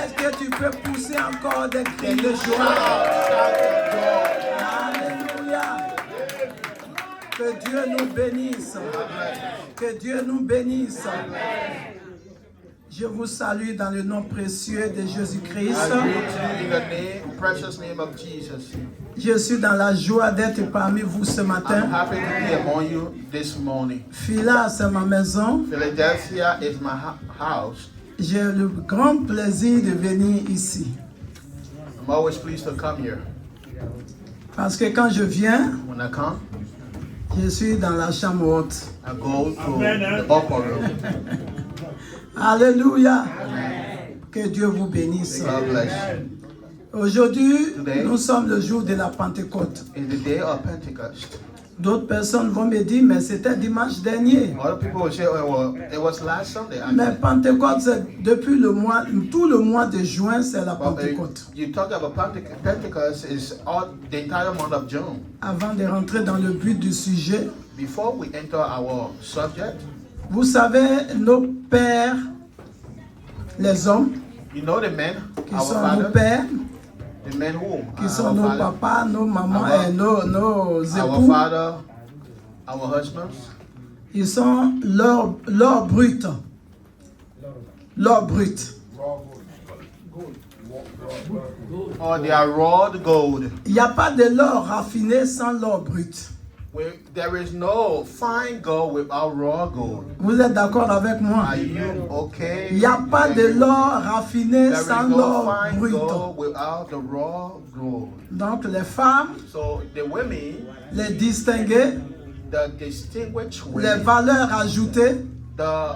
Est-ce que tu peux pousser encore des cris de joie? Alléluia. Que Dieu nous bénisse. Que Dieu nous bénisse. Je vous salue dans le nom précieux de Jésus-Christ. Je suis dans la joie d'être parmi vous ce matin. Phila, c'est ma maison. Philadelphia is my house. J'ai le grand plaisir de venir ici. I'm always pleased to come here. Parce que quand je viens, When I come, je suis dans la chambre haute. I go to the upper room. Alléluia. Que Dieu vous bénisse. God bless you. Aujourd'hui, nous sommes le jour de la Pentecôte. It's the day of Pentecost. D'autres personnes vont me dire, mais c'était dimanche dernier. Other people will say, oh, well, it was last Sunday. Mais Pentecôte, c'est depuis le mois, tout le mois de juin, c'est la But, Pentecôte. you talk about Pentecost is all the entire month of June. Avant de rentrer dans le but du sujet, Before we enter our subject, vous savez, nos pères, les hommes, you know the men, qui our sont nos fathers, pères, the men who, qui sont our nos father, papas, nos mamans Our- et nos our époux, father, our husbands, ils sont l'or brut. L'or brut. or they are raw gold. Il n'y a pas de l'or raffiné sans l'or brut. There is no fine gold without raw gold. Vous êtes d'accord avec moi? Are you okay? Il n'y a pas de l'or raffiné There sans is no l'or fine brut. gold without the raw gold. Donc les femmes, So the women, les distinguées, the distinguished les women, valeurs ajoutées, the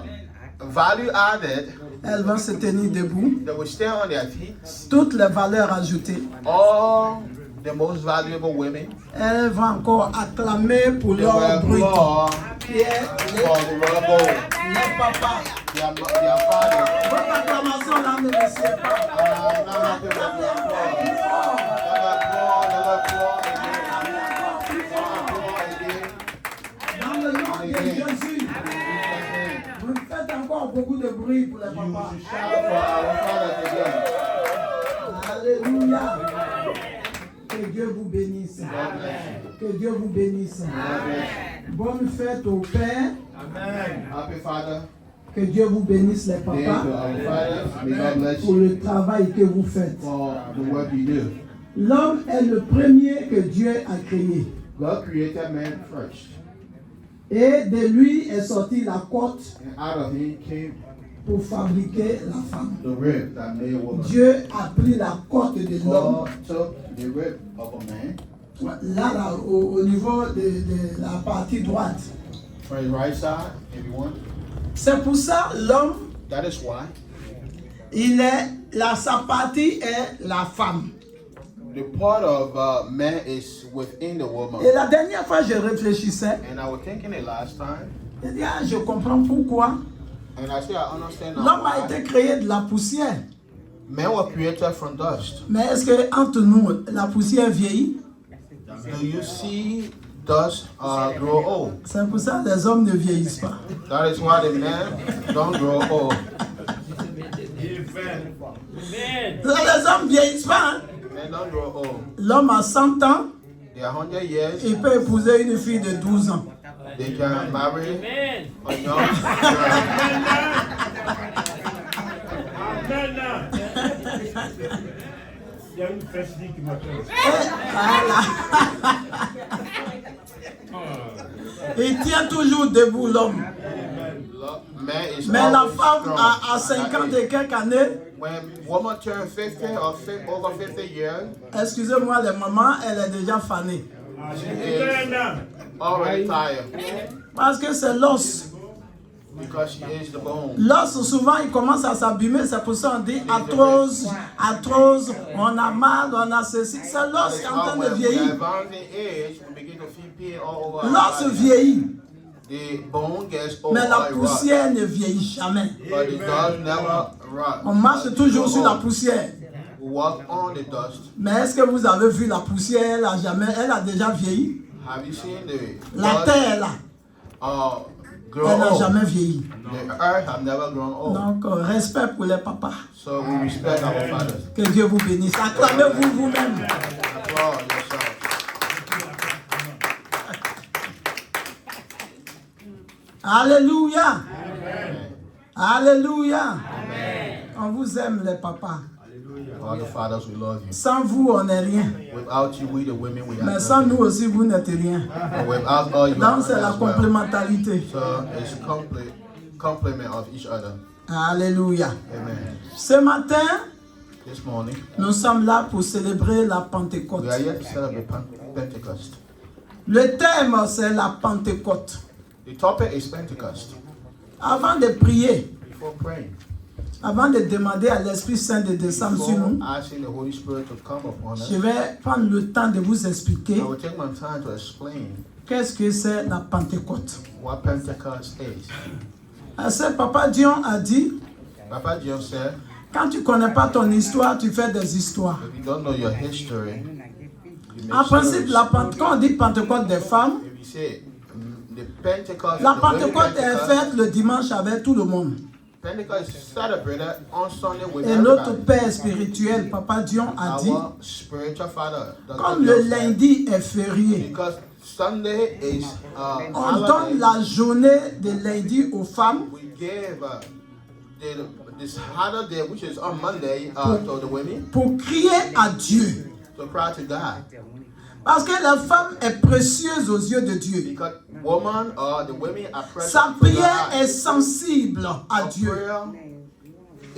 value added, elles vont se tenir debout. they will stand on their feet. Toutes les valeurs ajoutées, All the most valuable women, elles vont encore acclamer pour they l'or will brut. applaud Qui est for the raw gold. les papas. Their father. Votre acclamation là ne me sied pas. Dans le nom de Jésus, vous faites encore beaucoup de bruit pour les papas. Alléluia. Que Dieu vous bénisse. Que Dieu vous bénisse. Bonne fête au Père. Happy Father, Que Dieu vous bénisse les day to papas our fathers. May God bless pour you le travail que vous faites. for the work you do. L'homme est le premier que Dieu a créé. God created man first, Et de lui est sortie la côte and out of him came pour fabriquer la femme. the rib that made a woman. Dieu a pris la côte de l'homme. God took the rib of a man Là, au niveau de la partie droite. from his right side, if you want. C'est pour ça l'homme, That is why sa partie est la femme. the part of man is within the woman. Et la dernière fois, je réfléchissais. And I was thinking it last time, Je dis, je comprends pourquoi. and I said I understand now L'homme a why. été créé de la poussière. Men were created from dust. Mais est-ce que entre nous, la poussière vieillit? Do you see dust grow old? C'est pour ça que les hommes ne vieillissent pas. That is why the men don't grow old. Les hommes ne vieillissent pas. Hein? Men don't grow old. L'homme a 100 ans, They are 100 years. il peut épouser une fille de 12 ans. They can marry a young girl. Il y a une fête qui m'appelle. Il tient toujours debout l'homme. Man is Mais la always femme strong. à 50 et quelques années, When woman turn 50 or over 50 years, excusez-moi les mamans, elle est déjà fanée. she is already tired Parce que c'est l'os. because she is the bone. L'os, souvent, il commence à s'abîmer. C'est pour ça qu'on dit arthrose, arthrose, on a mal, on a ceci. C'est l'os qui est en train de When we vieillir. advance in age, we begin to feel pain all over our L'os body. vieillit, The bone gets old mais la or it rots, poussière ne vieillit jamais. but it does never rot. On marche toujours sur la poussière. We walk on the dust. Mais est-ce que vous avez vu la poussière? Elle a déjà vieilli. Have you seen the La dust, terre là, grow Elle n'a old. jamais vieilli. The earth have never grown old. Donc, respect pour les papas. So we respect our fathers. Que Dieu vous bénisse. Acclamez-vous vous-même. Applaud yourselves. Alléluia. Alléluia. On vous aime les papas. All the fathers, we love you. Sans vous, on n'est rien. Without you, we the women, we Mais are sans nous nothing. aussi, vous n'êtes rien. And without all you, Donc, c'est la as well. complémentarité. So it's complement of each other. Alléluia. Amen. Ce matin, This morning, nous sommes là pour célébrer la Pentecôte. we are here to celebrate Pentecost. Le thème, c'est la Pentecôte. The topic is Pentecost. Avant de prier, Before praying, avant de demander à l'Esprit Saint de descendre sur before nous, asking the Holy Spirit to come upon us, je vais prendre le temps de vous expliquer I will take my time to explain qu'est-ce que c'est la Pentecôte. what Pentecost is. Ce Papa Dion a dit, Papa John said, quand tu ne connais pas ton histoire, tu fais des histoires. if you don't know your history, you En make principe, stories. quand on dit Pentecôte des femmes, If you say the Pentecost, la the women Pentecôte est Pentecost, faite le dimanche avec tout le monde. Pentecost is celebrated on Sunday with Et notre everybody. Père spirituel, Papa Dion, a dit, Our spiritual father, Dr. comme le John said, lundi est férié, because Sunday is on donne la journée de lundi aux femmes we gave this holiday, which is on Monday, to the women pour crier à Dieu. to cry to God. Parce que la femme est précieuse aux yeux de Dieu. Because woman or the women are precious Sa before prière God. est sensible à Our Dieu. prayer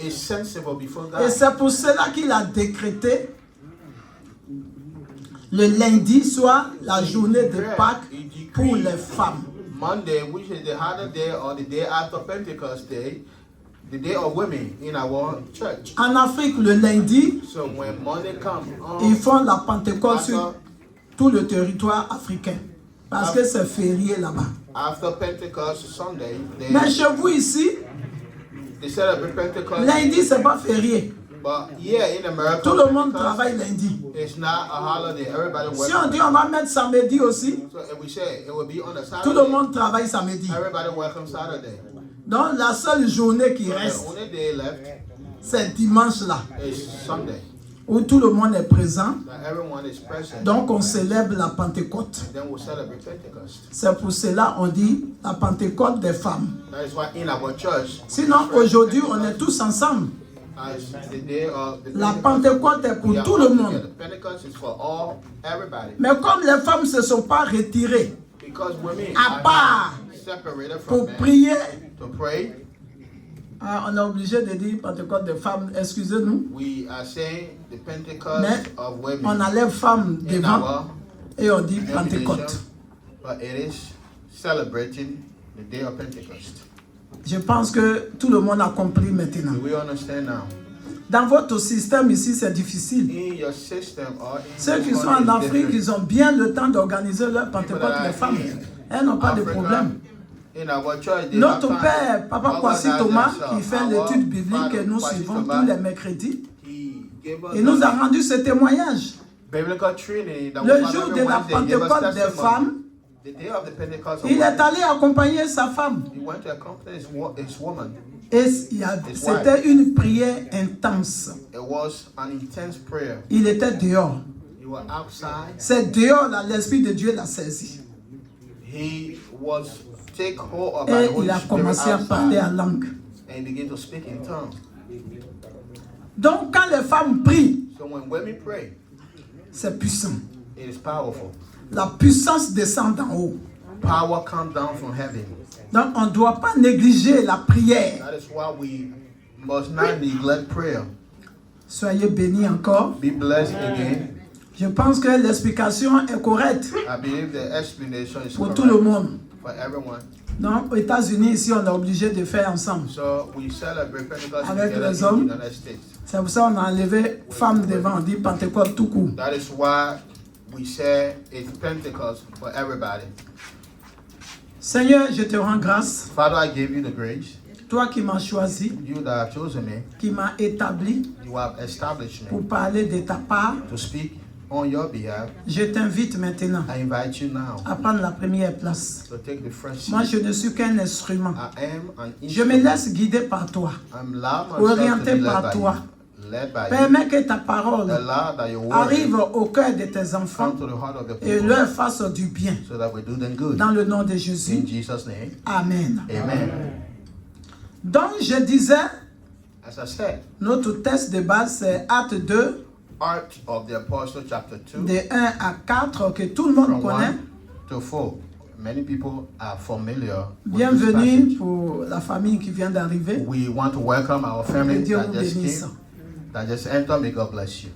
is sensible before Et God. c'est pour cela qu'il a décrété le lundi soit la journée de Pâques pour les femmes. Monday, which is the holiday or the day after Pentecost Day, the day of women in our church. En Afrique, le lundi, So when Monday comes, ils font la Pentecôte sur after, tout le territoire africain. Parce que c'est férié là-bas. after Pentecost Sunday, Mais chez vous ici, they celebrate Pentecost. lundi, c'est pas férié. But here in America, Tout le monde Pentecost travaille lundi. it's not a holiday. Everybody works. Si on dit on va mettre samedi aussi, So if we say it will be on a Saturday, tout le monde travaille samedi. everybody works on Saturday. Donc la seule journée qui So reste, the only day left c'est dimanche là, is Sunday. où tout le monde est présent. That everyone is present. Donc on célèbre la Pentecôte. Then we'll celebrate Pentecost. C'est pour cela on dit la Pentecôte des femmes. That is why in our church, Sinon aujourd'hui on est tous ensemble. as the day of the La Pentecôte est pour we are tout all le monde. together. Pentecost is for all, everybody. Mais comme les femmes ne se sont pas retirées Because women à are part separated from pour men prier, to pray, on est obligé de dire Pentecôte des femmes, excusez-nous, we are saying the Pentecost mais of on women enlève femme in devant our et on dit denomination, Pentecôte. but it is celebrating the day of Pentecost. Je pense que tout le monde a compris maintenant. Do we understand now? Dans votre système ici, c'est difficile. In your system or in Ceux this qui sont one en is Afrique, different. ils ont bien le temps d'organiser leur Pentecôte, les femmes. Elles n'ont pas de Africa, problème. in our church, they Notre have time père, Papa to Kwasi organize Thomas, themselves. qui fait Our l'étude biblique que father, nous Kwasi suivons Thomas, tous les mercredis, he gave us il nous the a rendu ce témoignage. biblical training that Le we jour follow de every la Wednesday, he gave us Pentecôte des testimony. femmes, The day of the Pentecost of il est women, allé accompagner sa femme. he went to accompany his woman. Et c'était une prière intense. It was an intense prayer. Il était dehors. He was outside. C'est dehors, là, l'Esprit de Dieu l'a saisi. He was take hold of by Et the Holy il a Spirit commencé à parler en outside, langue. and he began to speak in tongues. Donc, quand les femmes prient, So when women pray, c'est puissant. it is powerful. La puissance descend d'en haut. Power comes down from heaven. Donc, on ne doit pas négliger la prière. That is why we must not neglect prayer. Soyez bénis encore. Be blessed again. Je pense que l'explication est correcte I believe the explanation is pour correct tout le monde. for everyone. Donc, aux États-Unis, ici, on est obligé de faire ensemble. So we celebrate Pentecost Avec together les in hommes. the United States. C'est pour ça qu'on a enlevé femme devant, on dit Pentecôte tout court. That is why we say it's Pentecost for everybody. Seigneur, je te rends grâce. Father, I give you the grace. Toi qui m'as choisi, You that have chosen me, qui m'as établi you have established pour me parler de ta part to speak on your behalf. Je t'invite maintenant I invite you now à prendre la première place. to take the first Moi, seat. je ne suis qu'un instrument. I am an Je me instrument. laisse guider par toi. I'm allowed myself to Orienté be led par by toi. you. Led by you. Permets que ta parole Allow that your word arrive au cœur de tes enfants come to the heart of the et people leur fasse du bien. so that we do them good. Dans le nom de In Jésus. Jesus' name, Amen. amen. Donc, je disais, As I said, notre texte de base, c'est Acte 2, Acts of the Apostle, chapter 2, de 1 à 4, que tout le monde from connaît. 1 to 4. Many people are familiar with this Bienvenue passage. pour la famille qui vient d'arriver. We want to welcome our family Que Dieu that vous just bénisse. came, that just entered. May God bless you.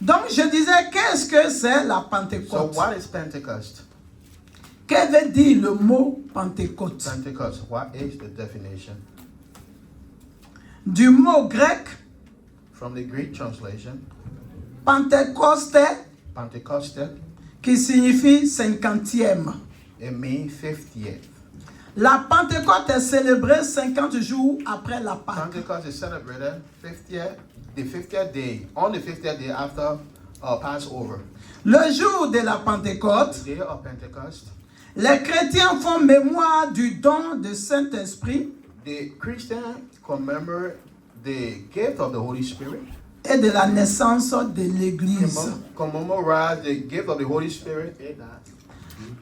Donc, je disais, qu'est-ce que c'est la So, Pentecôte? what is Pentecost? Que veut dire le mot Pentecôte? Pentecost, what is the definition? Du mot grec, From the Greek translation, Pentecôte, Pentecostal, qui signifie 50e. it means 50th. La Pentecôte est célébrée 50 jours après la Pâque. Pentecost is celebrated 50th, the 50th day, on the 50th day after Passover. Le jour de la Pentecôte, The day of Pentecost, les chrétiens font mémoire du don du Saint-Esprit the Christians commemorate the gift of the Holy Spirit, et de la naissance de l'Église. commemorate the gift of the Holy Spirit.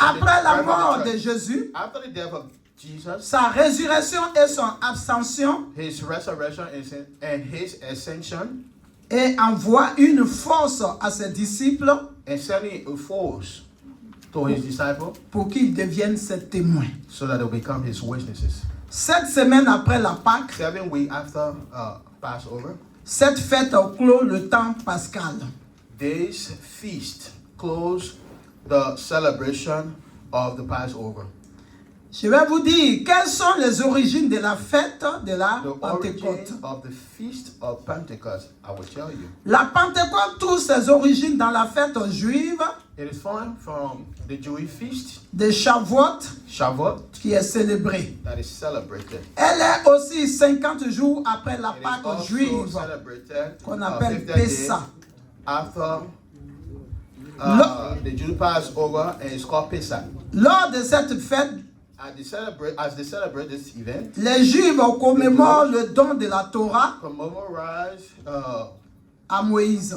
Après la mort de Jésus, After the death of Jesus, sa résurrection et son ascension, his resurrection and his ascension, et envoie une force à ses disciples and sending a force to his disciples pour qu'ils deviennent ses témoins. so that they'll become his witnesses. 7 semaines après la Pâque, 7 weeks after Passover, cette fête clôt le temps pascal. this feast closed the celebration of the Passover. Je vais vous dire quelles sont les origines de la fête de la The Pentecôte. origin of the feast of Pentecost, I will tell you. La Pentecôte trouve ses origines dans la fête juive It is found from the Jewish feast, de Shavuot Shavuot, qui est célébrée. that is celebrated. Elle est aussi 50 jours après la It is Pâque also juive celebrated qu'on appelle 50th day Pessah. after the Jew Passover, and it's called Pesach. Lors de cette fête, As they celebrate this event, les Juifs commémorent le don de la Torah commemorate à Moïse.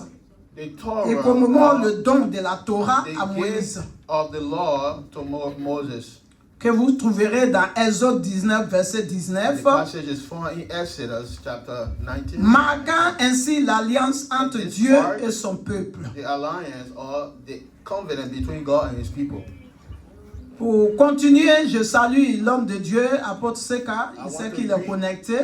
the Torah, Et commémorent le don de la Torah the à Moïse, gift of the law to Moses. que vous trouverez dans Exode 19, verset The 19, passage is found in Exodus chapter 19. marquant ainsi l'alliance entre Dieu et son peuple. The alliance or the covenant between God and his people. Pour continuer, je salue l'homme de Dieu, apôtre Seka, il sait qu'il est connecté.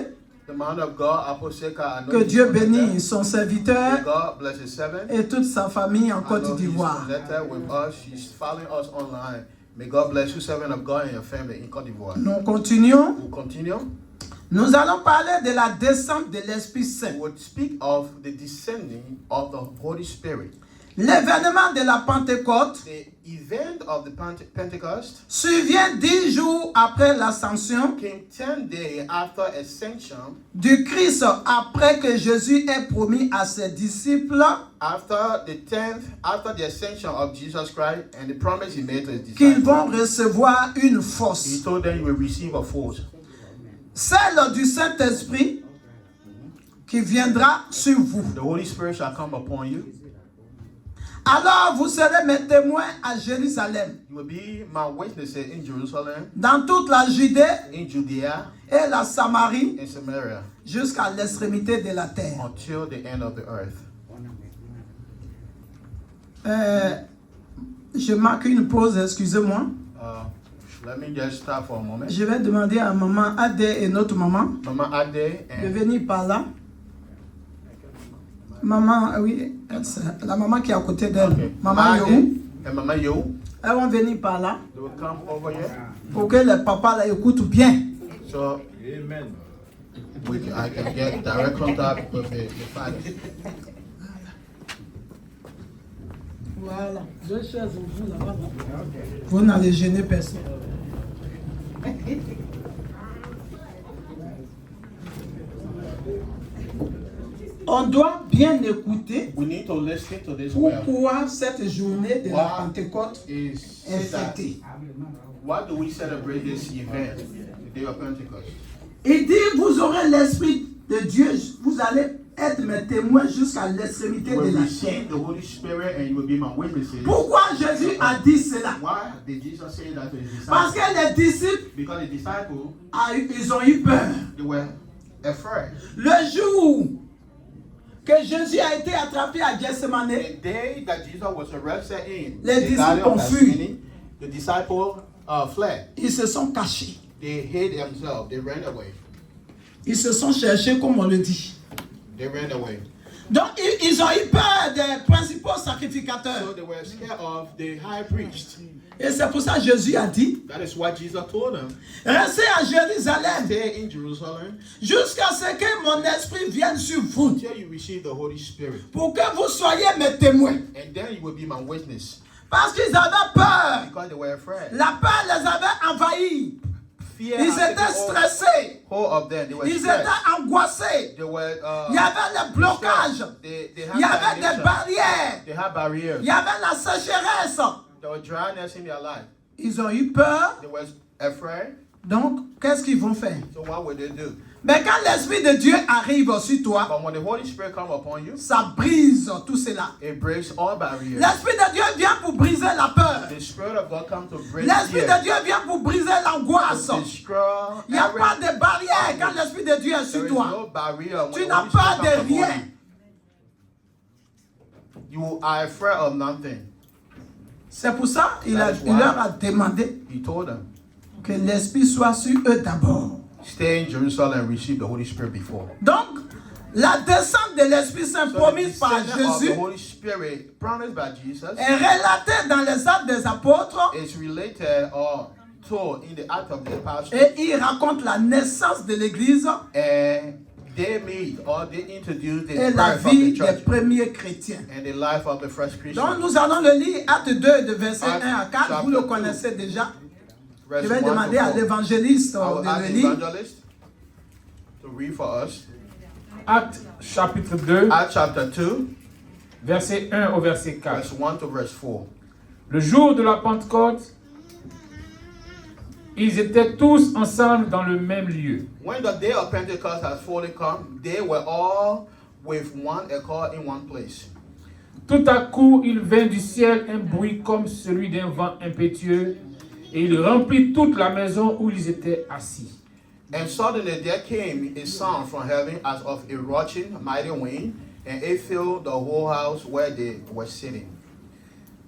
The man of God, Apostle Seka, I know Que he's Dieu connected. bénisse son serviteur May God bless his servant. et toute sa famille en I Côte know he's d'Ivoire. connected with us. He's following us online. May God bless you, servant of God, and your family in Côte d'Ivoire. Nous continuons. We'll continue. Nous allons parler de la descente de l'Esprit Saint. We will speak of the descending of the Holy Spirit. L'événement de la Pentecôte The event of the Pentecost survient 10 jours après l'ascension came 10 days after ascension, du Christ, après que Jésus ait promis à ses disciples after the ascension of Jesus Christ and the promise he made to his qu'ils vont disciples. recevoir une He force, told them you will receive a force, celle du Saint-Esprit qui viendra sur vous. the Holy Spirit shall come upon you. Alors vous serez mes témoins à Jérusalem, You will be my witnesses in Jerusalem, dans toute la Judée in Judea, et la Samarie, in Samaria, jusqu'à l'extrémité de la terre. until the end of the earth. Je marque une pause, excusez-moi. Let me just stop for a moment. Je vais demander à maman Adé et notre maman Mama Ade de and venir par là. Maman, oui, c'est la maman qui est à côté d'elle. okay. Maman Mama Yohou. Ade and Mama Yo, Elles vont venir par là they will come over here. pour que les papas la écoutent bien. So Amen. I can get direct contact with the father. Voilà. Deux chaises au bout là-bas. Vous n'allez gêner personne. On doit bien écouter We need to listen to this well. pourquoi cette journée de la Why Pentecôte is est say that? fêtée. Why do we celebrate this event, the day of Pentecost? Il dit, vous aurez l'Esprit de Dieu, vous allez être mes témoins jusqu'à l'extrémité You de will la receive terre. the Holy Spirit and you will be my witnesses. Pourquoi Jésus a dit cela? Why did Jesus say that to his Parce disciples? que les disciples, Because the disciples, ils ont eu peur. they were afraid. Le jour que Jésus a été attrapé à Gethsemane, The day that Jesus was arrested in Les the garden of disciples ont fui. Gethsemane, the disciples fled. ils se sont cachés. They hid themselves. They ran away. Ils se sont cherchés, comme on le dit. They ran away. Donc, ils ont eu peur des principaux So sacrificateurs. they were scared of the high priest. Et c'est pour ça que Jésus a dit, That is what Jesus told them. restez à Jérusalem Stay in Jerusalem jusqu'à ce que mon esprit vienne sur vous, until you receive the Holy Spirit. pour que vous soyez mes témoins. And then you will be my witness. Parce qu'ils avaient peur. Because they were afraid. La peur les avait envahis. Fear Ils had étaient taken stressés. hold of them. They were Ils stressed. étaient angoissés. They were, Il y avait les blocages. They Il y avait des had barrières. They had barriers. Il y avait la sécheresse. There was dryness in their life. Ils ont eu peur. They were afraid. Donc, qu'est-ce qu'ils vont faire? So what would they do? Mais quand l'Esprit de Dieu arrive sur toi, But when the Holy Spirit comes upon you, ça brise tout cela. it breaks all barriers. L'Esprit de Dieu vient pour briser la peur. The Spirit of God comes to break L'Esprit de fear. Dieu vient pour briser l'angoisse. Destroy Il n'y a every- pas de barrière quand l'Esprit de Dieu est There sur is toi. no barrier when Tu the n'as Holy peur Spirit de comes upon rien. you. You are afraid of nothing. C'est pour ça qu'il That is il why. leur a demandé He told them, que l'Esprit soit sur eux d'abord. stay in Jerusalem and receive the Holy Spirit before. Donc, la descente de l'Esprit Saint So the promise par descent of Jésus the Holy Spirit promised by Jesus est relatée dans les actes des apôtres is related or told in the Act of the Apostles, et il raconte la naissance de l'Église and they meet or they introduce the et la birth of vie the des church premiers chrétiens. and the life of the first Donc Christian. nous allons le lire, Acte 2 de verset Acte 1 à 4, chapter vous le 2. connaissez déjà. Verse Je vais 1 to demander à 4. l'évangéliste I will de ask le the lire. evangelist to read for us. Acte chapitre 2, Acts chapter 2, verset 1 au verset 4. verse 1 to verse 4. Le jour de la Pentecôte, ils étaient tous ensemble dans le même lieu. When the day of Pentecost has fully come, they were all with one accord in one place. Tout à coup, il vint du ciel un bruit comme celui d'un vent impétueux, et il remplit toute la maison où ils étaient assis. And suddenly there came a sound from heaven as of a rushing mighty wind, and it filled the whole house where they were sitting.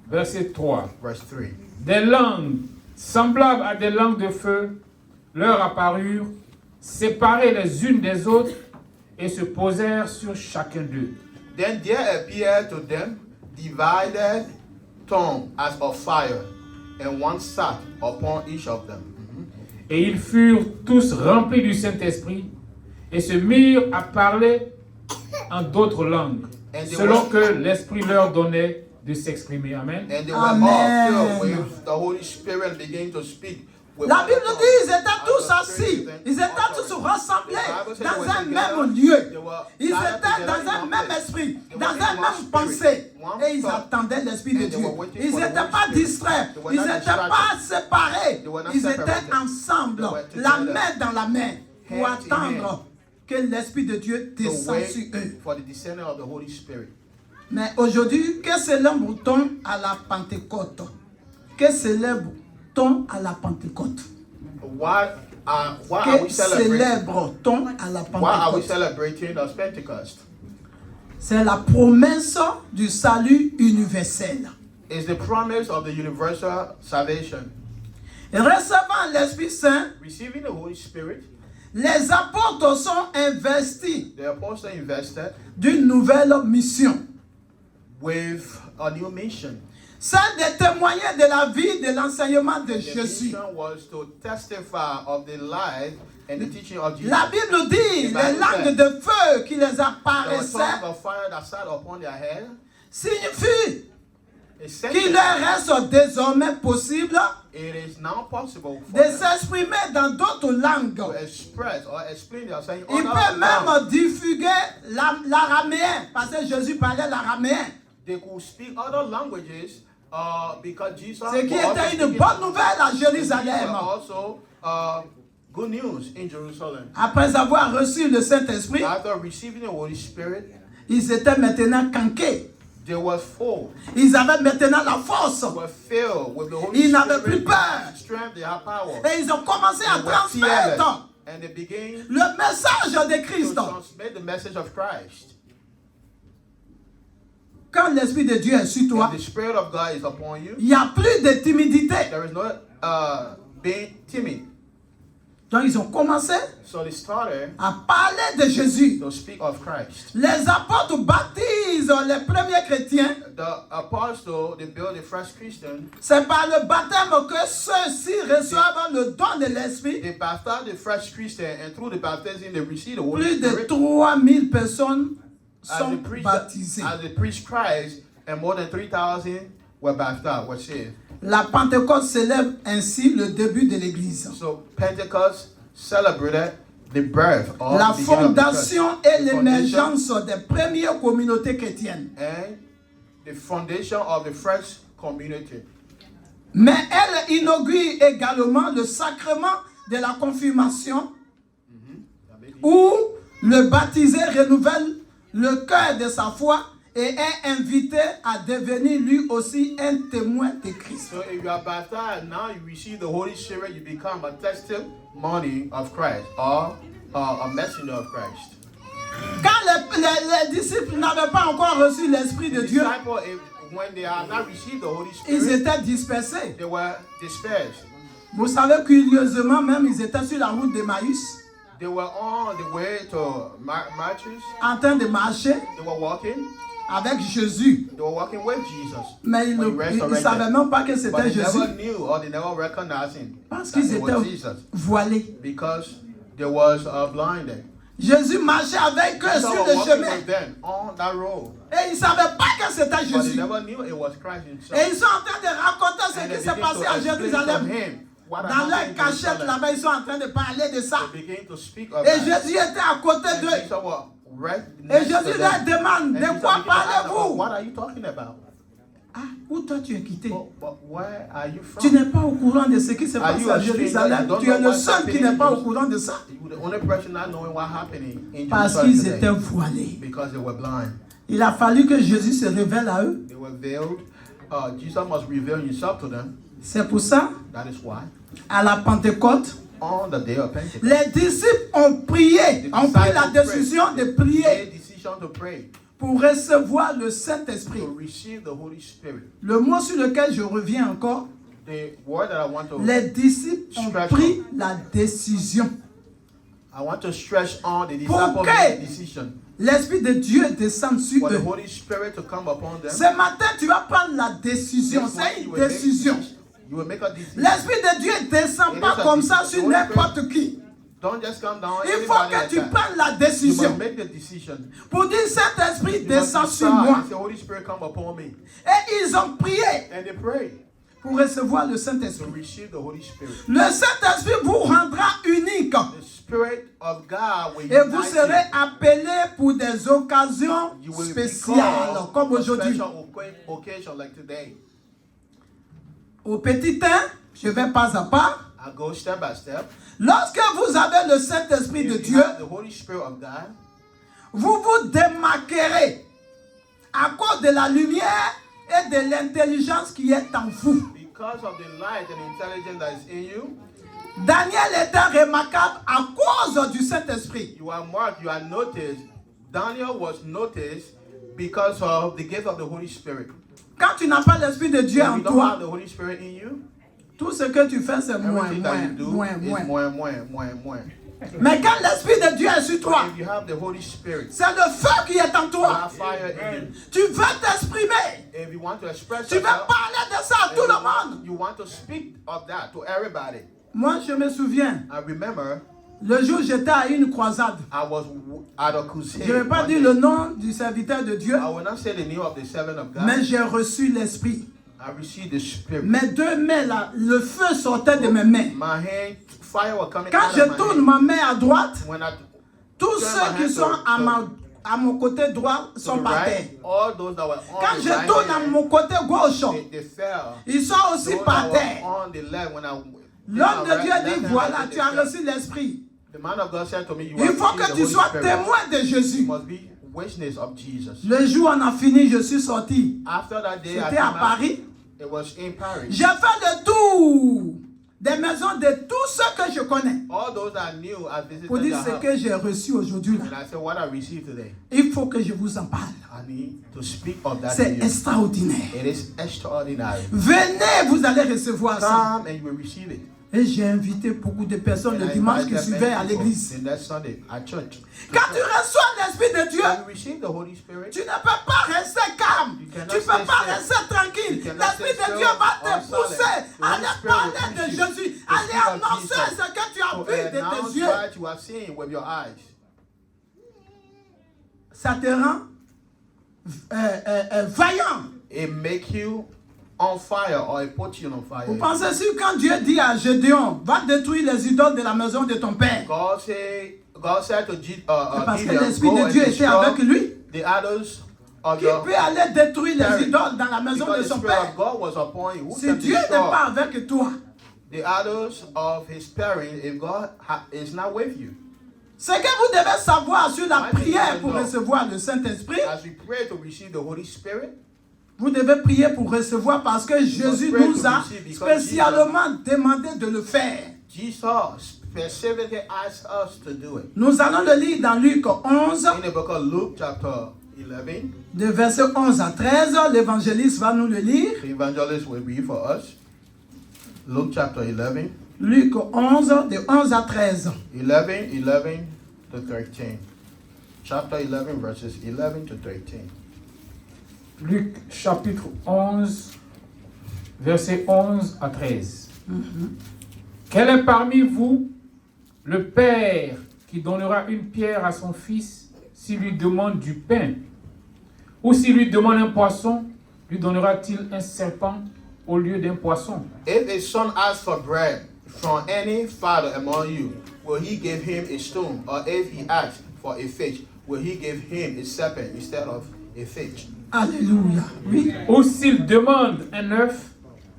Verset 3. Verse 3. Des langues semblables à des langues de feu leur apparurent, séparées les unes des autres, et se posèrent sur chacun d'eux. Then there appeared to them divided tongues as of fire, and one sat upon each of them. Et ils furent tous remplis du Saint-Esprit et se mirent à parler en d'autres langues, selon que l'Esprit leur donnait de s'exprimer. Amen. And they were Amen. all filled with the Holy Spirit and began to speak. With La one Bible tongue. dit ils étaient As tous the Spirit assis, gave them ils étaient utterance. tous rassemblés The Bible said they dans were un together. même lieu. They were Ils gathered étaient together dans in un one même place. esprit, They dans were un in même one pensée. spirit, one Et ils thought. attendaient l'Esprit de And they Dieu. were waiting Ils for the n'étaient Holy pas Spirit. distraits, They were ils not n'étaient distracted. pas séparés. They were not Ils étaient separated. ensemble, They were la together. main dans la main, pour Hand in attendre que l'Esprit de Dieu To descende wait sur eux. for the descending of the Holy Spirit. Mais aujourd'hui, que célèbre-t-on à la Pentecôte? Que célèbre-t-on à la Pentecôte? Why are we Que celebrating? célèbre-t-on à la Why are we Pentecôte? celebrating the Pentecost? C'est la promesse du salut universel. It's the promise of the universal salvation. Recevant l'Esprit Saint, Receiving the Holy Spirit, les apôtres sont investis the apostle invested d'une nouvelle mission. with a new mission. Celle de témoigner de la vie, de l'enseignement de The Jésus. mission was to testify of the life and the teaching of Jesus. La Bible dit, les langues de feu qui les There were apparaissaient tongues of fire that sat upon their head. signifient qu'il leur reste désormais possible it is now possible for de them s'exprimer dans d'autres langues. to express or explain themselves in Il other peut languages. même divulguer l'araméen, parce que Jésus parlait l'araméen. They could speak other languages because Jesus Ce qui was also était une speaking- bonne nouvelle à These Jérusalem. were also good news in Jerusalem. Après avoir reçu le Saint-Esprit, After receiving the Holy Spirit, ils étaient maintenant canqués. they were full. Ils avaient maintenant la force. They were filled with the Holy Ils n'avaient Spirit. plus peur. Strength, they had power. Et ils ont commencé à They were fearless. transmettre And they began le message de to Christ. transmit the message of Christ. Quand l'Esprit de Dieu est sur toi, When the Spirit of God is upon you, il n'y a plus de timidité. there is no being timid. Donc ils ont commencé So they started à parler de Jésus. to speak of Christ. Les apôtres baptisent les premiers chrétiens. The apostle, they built the first Christian. C'est par le baptême que ceux-ci reçoivent le don de l'Esprit. They baptized the first Christian, and through the baptism, they received the Holy Plus de Spirit. 3000 personnes As sont they baptisées. preached Christ, and more than 3,000 were baptized, were saved. La Pentecôte célèbre ainsi le début de l'Église. So Pentecost celebrated the birth of La the beginning of the church. fondation et The foundation l'émergence des premières communautés chrétiennes. and the foundation of the first community. Mais elle inaugure également le sacrement de la confirmation où le baptisé renouvelle le cœur de sa foi et est invité à devenir lui aussi un témoin de Christ. So if you are baptized, now you receive the Holy Spirit, you become a testimony of Christ or a messenger of Christ. Quand les disciples n'avaient pas encore reçu l'Esprit de The Dieu, disciples, when they had not received the Holy ils Spirit, étaient dispersés. they were dispersed. Vous savez, curieusement, même ils étaient sur la route d'Emmaüs, They were on the way to marches. en train de marcher They were walking. avec Jésus. They were walking with Jesus. Mais ils when he ne resurrected. savaient même pas que But c'était they Jésus. never knew or they never recognized him. Parce that qu'ils it was étaient Jesus. voilés. Because they was blinded. Jésus marchait avec eux Jesus sur was le walking chemin. with them on that road. Et ils ne savaient pas que c'était But they Jésus. never knew it was Christ himself. Et ils sont en train de raconter ce And they qui s'est began passé to à explain to Jérusalem. him what Dans happened leur in cachette Jerusalem. là-bas, ils sont en train de parler de ça. They began to speak of Et that. Jésus était à côté And d'eux. Jesus was right Et next to Jésus them. leur demande, And de Jesus quoi began to ask them, parlez-vous? what are you talking about? Ah, où toi tu es quitté? But where are you Tu from? n'es pas au courant de ce qui se Are passe you à a stranger? Jérusalem. You don't Tu es know le what's seul qui happening n'est in pas au Jerusalem. courant de ça. You were the only person not knowing what happening in Parce Jerusalem qu'ils today. étaient voilés. Because they were blind. Il a fallu que Jésus se révèle à eux. They were veiled. Jesus must reveal himself to them. C'est pour ça, That is why. à la Pentecôte, On the day of Pentecost, les disciples ont prié, ont pris la décision de made prier a decision to pray, pour recevoir le Saint-Esprit. to receive the Holy Spirit. Le mot sur lequel je reviens encore, The word that I want to, les disciples ont pris la décision. I want to stretch on the Pour disciple que- made a decision L'Esprit de Dieu descend sur for the eux. Holy Spirit to come upon them. Ce matin, tu vas prendre la décision. This morning C'est you une will make- décision. You will make a decision. L'Esprit de Dieu ne descend pas comme ça sur n'importe qui. Don't just come down. Il faut anybody que like tu that. prennes la You décision. must make the decision. Pour dire, Saint-Esprit, You must descend sur decide moi. and say, Holy Spirit, come upon me. Et ils ont prié And they pray pour recevoir le to Saint-Esprit. receive the Holy Spirit. Le Saint-Esprit vous rendra unique. The Spirit of God will Et vous unite serez you. appelés pour des occasions You will spéciales, become comme a aujourd'hui. special occasion like today. Au petit temps, je vais pas à pas. I go step by step. Lorsque vous avez le Saint-Esprit de If you Dieu, have the Holy Spirit of God, vous vous démarquerez à cause de la lumière et de l'intelligence qui est en vous. because of the light and intelligence that is in you, Daniel était remarquable à cause du Saint-Esprit. you are marked, you are noticed. Daniel was noticed because of the gift of the Holy Spirit. Quand tu n'as pas l'Esprit de Dieu If en you don't have toi, the Holy Spirit in you, tout ce que tu fais, c'est moins, everything that you do moins. is more. Mais quand l'Esprit de Dieu est sur toi, If you have the Holy Spirit, c'est le feu qui est en you toi. have fire in you. Tu veux t'exprimer. If you want to express Tu veux yourself, parler de ça à tout le monde. you want to speak of that to everybody. Moi, je me souviens, I remember Le jour où j'étais à une croisade, I was at a crusade. je ne vais pas one dire day. le nom du serviteur de Dieu, I will not say the name of the servant of God. mais j'ai reçu l'Esprit. I received the Spirit. Mes deux mains, là, le feu sortait de mes mains. My hand, fire was coming Quand out je of my tourne hand. ma main à droite, When I tous turn ceux my qui hand sont à mon côté droit to sont the par terre. right, all those that were on Quand the je right tourne à hand, mon côté gauche, they fell. ils sont aussi Those par that terre. were on the left, when I L'homme de right- Dieu left dit, hand, voilà, right, tu they as fell. reçu l'Esprit. The man of God said to me, you Il have faut received que the tu Holy sois Spirit. témoin de You Jésus. must be witness of Jesus. Le jour où on a fini, je suis sorti. After that day, I C'était came à out. Paris. It was in Paris. J'ai fait le tour des maisons de tous ceux que je connais All those I knew, I visited pour dire their ce house. que j'ai reçu aujourd'hui. And I said, what I received today, Il faut que je vous en parle. I need to speak of that to C'est you. extraordinaire. It is extraordinary. Venez, vous allez recevoir ça. Come and you will receive it. Et j'ai invité beaucoup de personnes And le I dimanche invited qui suivaient many à people l'église. the next Sunday at church. Quand tu reçois l'Esprit de Dieu, When you receive the Holy Spirit, tu ne peux pas rester calme. You cannot Tu ne peux stay pas still. rester tranquille. You cannot L'Esprit stay de still Dieu va or te silent. pousser The à Holy aller Spirit parler will de push you Jésus, to aller speak of annoncer Jesus. ce que tu as to vu de announce tes yeux. what you have seen with your eyes. Ça te rend vaillant. It make you on fire or it put you on fire. Vous pensez si quand Dieu dit à Gédéon, va détruire les idoles de la maison de ton père, God said to c'est parce que Gideon, l'Esprit go de and Dieu était destroy avec lui, the idols of qui your peut aller détruire les parents. idoles dans la maison Because de the son Spirit of père. God was upon you. Who Si can Dieu n'est destroy pas avec toi, the idols of his parents if God is not with you? ce que vous devez savoir sur la Why do you prière even pour know? recevoir le Saint-Esprit, As we pray to receive the Holy Spirit, vous devez prier pour recevoir parce que Jésus pray nous to a receive because spécialement demandé de le faire. Jesus specifically asked us to do it. Nous allons le lire dans Luc 11, In the book of Luke, chapter 11, de versets 11 à 13. L'évangéliste va nous le lire. the evangelist will read for us. Luke chapter 11, Luc 11, de 11 à 13. 11 to 13. Chapter 11, verses 11 to 13. Luc chapitre 11, versets 11 à 13. Quel est parmi vous le père qui donnera une pierre à son fils s'il lui demande du pain? Ou s'il lui demande un poisson, lui donnera-t-il un serpent au lieu d'un poisson? If a son asks for bread from any father among you, will he give him a stone? Or if he asks for a fish, will he give him a serpent instead of a fish? Alléluia. Oui. Ou s'il demande un œuf,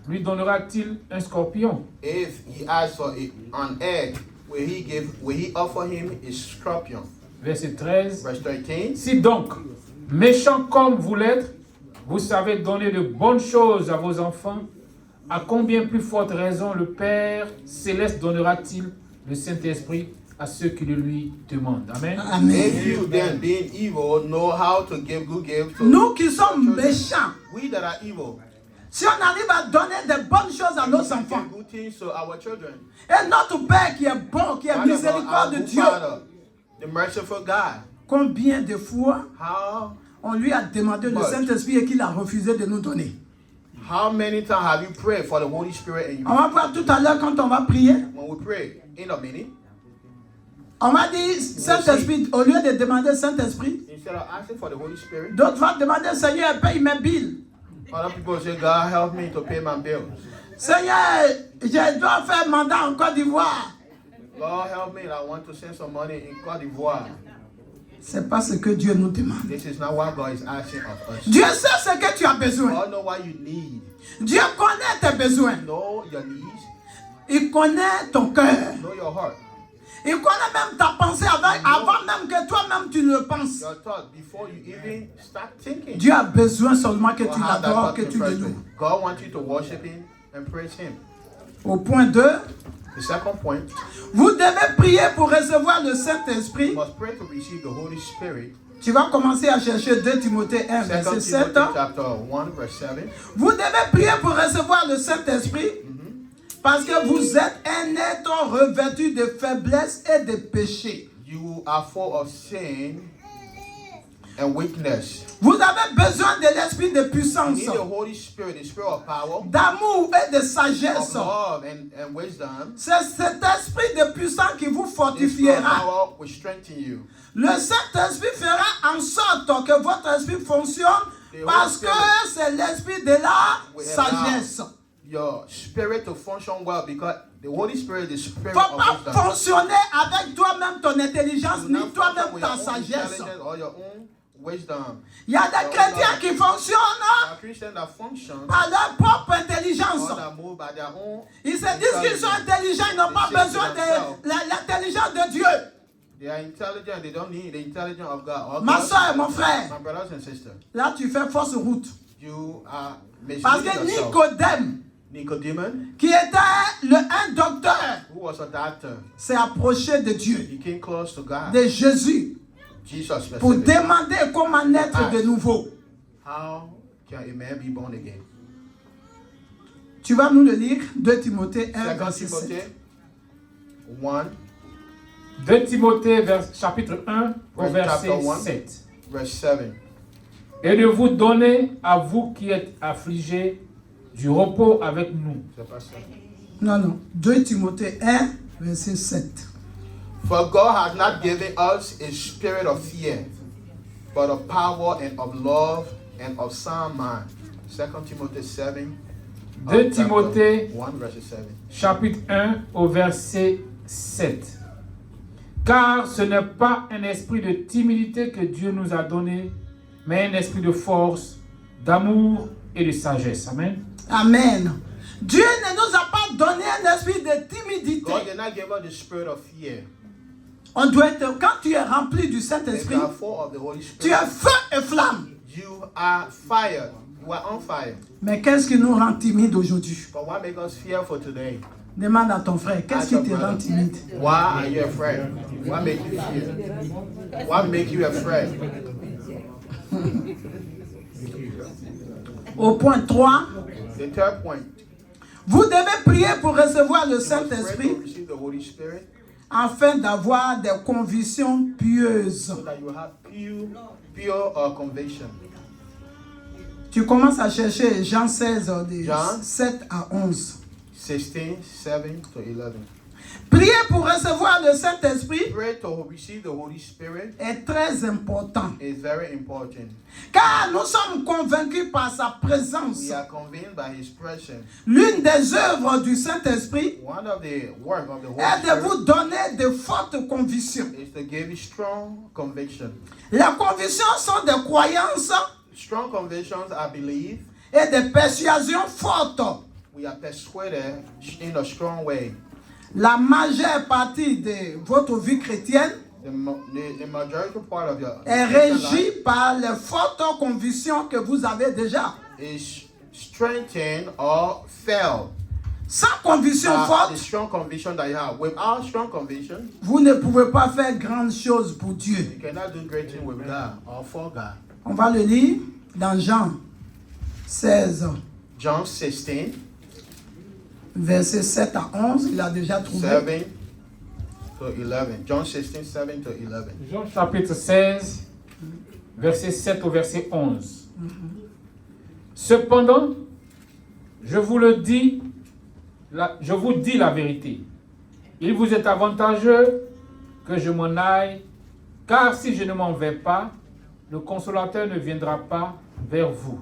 lui donnera-t-il un scorpion? If he asks for an egg, will he offer him a scorpion? Verset 13. Verse 13. Si donc, méchants comme vous l'êtes, vous savez donner de bonnes choses à vos enfants, à combien plus forte raison le Père Céleste donnera-t-il le Saint-Esprit à ceux qui le lui demandent? Amen. If Amen. you then, being evil, know how to give good gifts to Nous qui sommes méchants, we that are evil, si on arrive à donner de bonnes choses à nos we enfants, give good things to our children. et notre Père qui est bon, qui est What about our miséricorde de good Dieu, Father, the merciful God? combien de fois How on lui a demandé le Much. Saint-Esprit et qu'il a refusé de nous donner? many times have you prayed for the Holy Spirit and you, On va voir tout à l'heure quand on va prier. when we pray in a minute, On va dire Saint-Esprit, au lieu de demander Saint-Esprit, instead of asking for the Holy Spirit, d'autres vont demander Seigneur, paye mes billes. other people say, God help me to pay my bills. Seigneur, je dois faire mandat en Côte d'Ivoire. Lord help me, I want to send some money in Côte d'Ivoire. C'est pas ce que Dieu nous demande. This is not what God is asking of us. Dieu sait ce que tu as besoin. God know what you need. Dieu connaît tes besoins. Know your needs. Il connaît ton cœur. Know your heart. Il connaît même ta pensée avant même que toi-même tu le penses. Your thought before you even start thinking. Dieu a besoin seulement que God tu has that l'adores, thought que in tu the le first loues. place. God wants you to worship Him and praise Him. Au point 2, The second point, vous devez prier pour recevoir le Saint-Esprit. you must pray to receive the Holy Spirit. Tu vas commencer à chercher 2 Timothée 1, 2 verset 7. Timothy chapter 1, verse 7. Vous devez prier pour recevoir le Saint-Esprit parce que vous êtes un être revêtu de faiblesse et de péché. You are full of sin. and weakness. Vous avez besoin de l'esprit de You puissance, need the Holy Spirit, the spirit of power, d'amour et de of sagesse. love and wisdom. C'est cet esprit de puissance qui vous The spirit of fortifiera. power will strengthen you. Le Saint-Esprit fera en sorte que votre esprit fonctionne parce que c'est l'esprit de la sagesse. Your spirit to function well because the Holy Spirit is the Il spirit ne faut of pas wisdom. fonctionner avec toi-même ton intelligence, Do ni not function toi-même with ta your own sagesse. intelligence or your own wisdom. Il y a des chrétiens qui fonctionnent There are Christians that function par leur propre intelligence. or that move by their own. Ils se disent qu'ils sont intelligents, ils n'ont pas besoin de l'intelligence de Dieu. They are intelligent. They don't need the intelligence of God. Or Ma God. soeur et mon frère, My brothers and sisters, là tu fais fausse route. you are Parce misleading que yourself. Nicodème, Nicodemus, qui était un docteur, who was a doctor, s'est approché de Dieu, he came close to God. de Jésus, Jesus pour specifically. demander comment naître de nouveau. How can a man be born again? Tu vas nous le lire, 2 Timothée 1, 2 verset 7. Timothy 1, 2 Timothée chapitre 1 au Ouais, verset chapter 1. 7. verse 7. Et de vous donner à vous qui êtes affligés du repos avec nous. C'est pas ça. Non, non. 2 Timothée 1, verset 7. For God has not given us a spirit of fear, but of power and of love and of sound mind. 2 Timothy 7. 2 Timothée 1 verse 7. chapitre 1 au verset 7. Car ce n'est pas un esprit de timidité que Dieu nous a donné, mais un esprit de force, d'amour et de sagesse. Amen. Amen. Dieu ne nous a pas donné un esprit de timidité. God did not give us the spirit of fear. On doit être, quand tu es rempli du If Saint-Esprit, you are full of the Holy tu es Spirit, feu et flamme. you are fire. You are on fire. Mais qu'est-ce qui nous rend timides aujourd'hui? But what makes us fearful today? Demande à ton frère, qu'est-ce qui te rend timide? Why are you afraid? What makes you fear? What makes you afraid? Au point 3, The third point. vous devez prier pour recevoir le You must pray Saint-Esprit to receive the Holy Spirit afin d'avoir des convictions pieuses. so that you have pure conviction. Tu commences à chercher Jean 16, de Jean. 7 à 11. 16, 7 to 11. Prier pour recevoir le Saint-Esprit Pray to receive the Holy Spirit est très important. is very important. Car nous sommes convaincus par sa présence. We are convinced by His presence. L'une des œuvres du Saint-Esprit One of the work of the Holy est de Spirit vous donner de fortes convictions. is to give you strong conviction. Les convictions sont des croyances Strong convictions are belief. et des persuasions fortes. We are persuaded in a strong way. La majeure partie de votre vie chrétienne The majority part of your est Christian régie life par les fortes convictions que vous avez déjà. is strengthened or fell. Sans conviction The forte, strong conviction that you have. Without strong conviction, vous ne pouvez pas faire grandes choses pour Dieu. you cannot do great things with God or for God. On va le lire dans Jean 16, John 16, versets 7 à 11. Il a déjà trouvé. 7 to 11. John 16, 7 to 11. Jean chapitre 16, verset 7 au verset 11. Cependant, je vous dis la vérité. Il vous est avantageux que je m'en aille, car si je ne m'en vais pas, le consolateur ne viendra pas vers vous.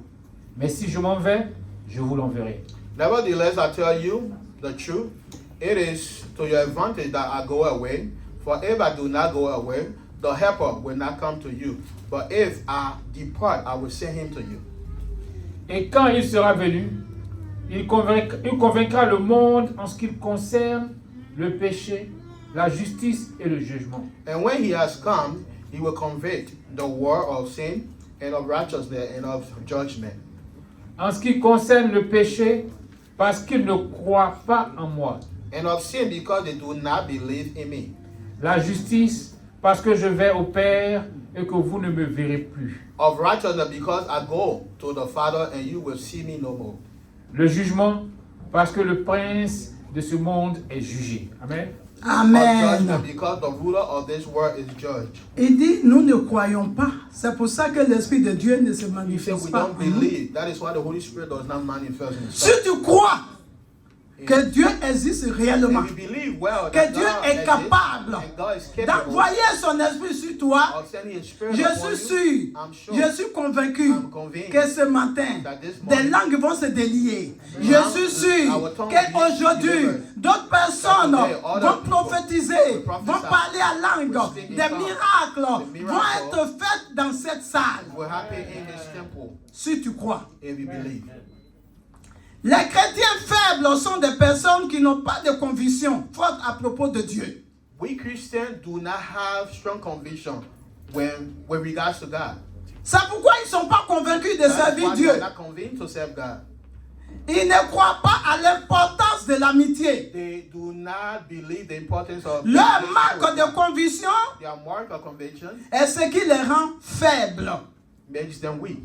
Mais si je m'en vais, je vous l'enverrai. Nevertheless, I tell you the truth. It is to your advantage that I go away. For if I do not go away, the helper will not come to you. But if I depart, I will send him to you. Et quand il sera venu, il convaincra le monde en ce qui concerne le péché, la justice et le jugement. And when he has come, he will convict the world of sin and of righteousness and of judgment. En ce qui concerne le péché, parce qu'ils ne croient pas en moi. And of sin because they do not believe in me. La justice, parce que je vais au Père et que vous ne me verrez plus. Of righteousness because I go to the Father and you will see me no more. Le jugement, parce que le prince de ce monde est jugé. Amen. Amen. judgment because the ruler of this world is judged. Il dit, nous ne croyons pas. C'est pour ça que l'Esprit de Dieu ne se He said manifeste we pas. don't believe. That is why the Holy Spirit does not manifest in Si us. tu crois que Dieu existe réellement, If we believe well que that Dieu God est exists capable and God is capable d'envoyer son esprit sur toi, of sending His Spirit je upon suis you, sûr, I'm sure je suis convaincu I'm convinced que ce matin, that this des morning, langues vont se délier. Je tongues- suis sûr our tongues will be qu'aujourd'hui, delivered. d'autres personnes That today, other vont people prophétiser, will prophesy, vont parler à langue. will speak in Des tongues. miracles The vont miracle être faits dans cette salle. will happen in this temple Si tu crois. if we believe. Les chrétiens faibles sont des personnes qui n'ont pas de conviction forte à propos de Dieu. We Christians do not have strong conviction when regards to God. C'est pourquoi ils ne sont pas convaincus de That's servir why Dieu. they're not convinced to serve God. Ils ne croient pas à l'importance de l'amitié. They do not believe the importance of Leur manque de conviction their mark of conviction est ce qui les rend faibles. makes them weak.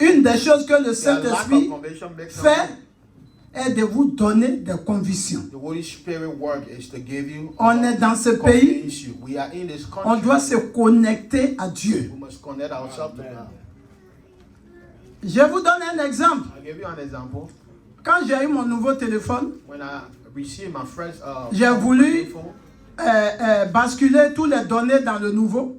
Une des choses que le Their lack of Saint-Esprit conviction makes them fait weak. est de vous donner des convictions. The Holy Spirit work is to give you. On est dans ce pays, convince you. We are in this country. on doit se connecter à Dieu. We must connect ourselves to God. Je vous donne un exemple. I'll give you an example. Quand j'ai eu mon nouveau téléphone, When I received my first j'ai voulu phone, basculer tous les données dans le nouveau.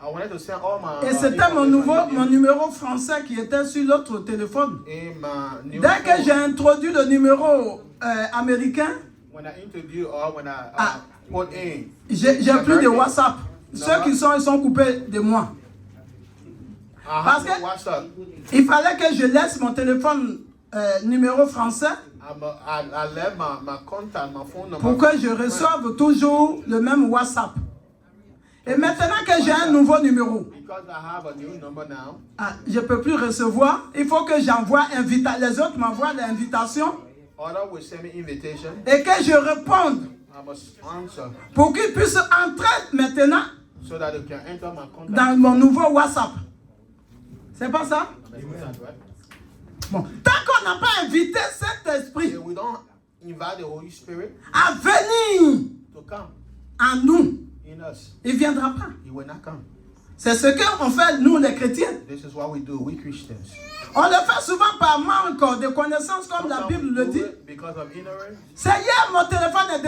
I wanted to send all my Et c'était mon information numéro français qui était sur l'autre téléphone. in my new Dès que phone. j'ai introduit le numéro américain, When I interview or when I Ah. put in, j'ai plus de WhatsApp. Ceux qui sont, ils sont coupés de moi. I Parce have que- no WhatsApp. Il fallait que je laisse mon téléphone numéro français I left my contact, my phone number. pour que je reçoive toujours le même WhatsApp. Et maintenant que j'ai un nouveau numéro, Because I have a new number now, je ne peux plus recevoir. Il faut que j'envoie les autres m'envoient l'invitation other will send me invitation. et que je réponde I must answer pour qu'ils puissent entrer maintenant so that they can enter my contact. dans mon nouveau WhatsApp. C'est pas ça? Right? Bon. Tant qu'on n'a pas invité cet esprit If we don't invite the Holy Spirit à venir to come en nous, in us, il ne viendra pas. He will not come. C'est ce qu'on fait, nous les chrétiens. This is what we do, we Christians. On le fait souvent par manque de connaissances, comme la Sometimes Bible we le do dit. it because of ignorance. C'est hier, mon téléphone est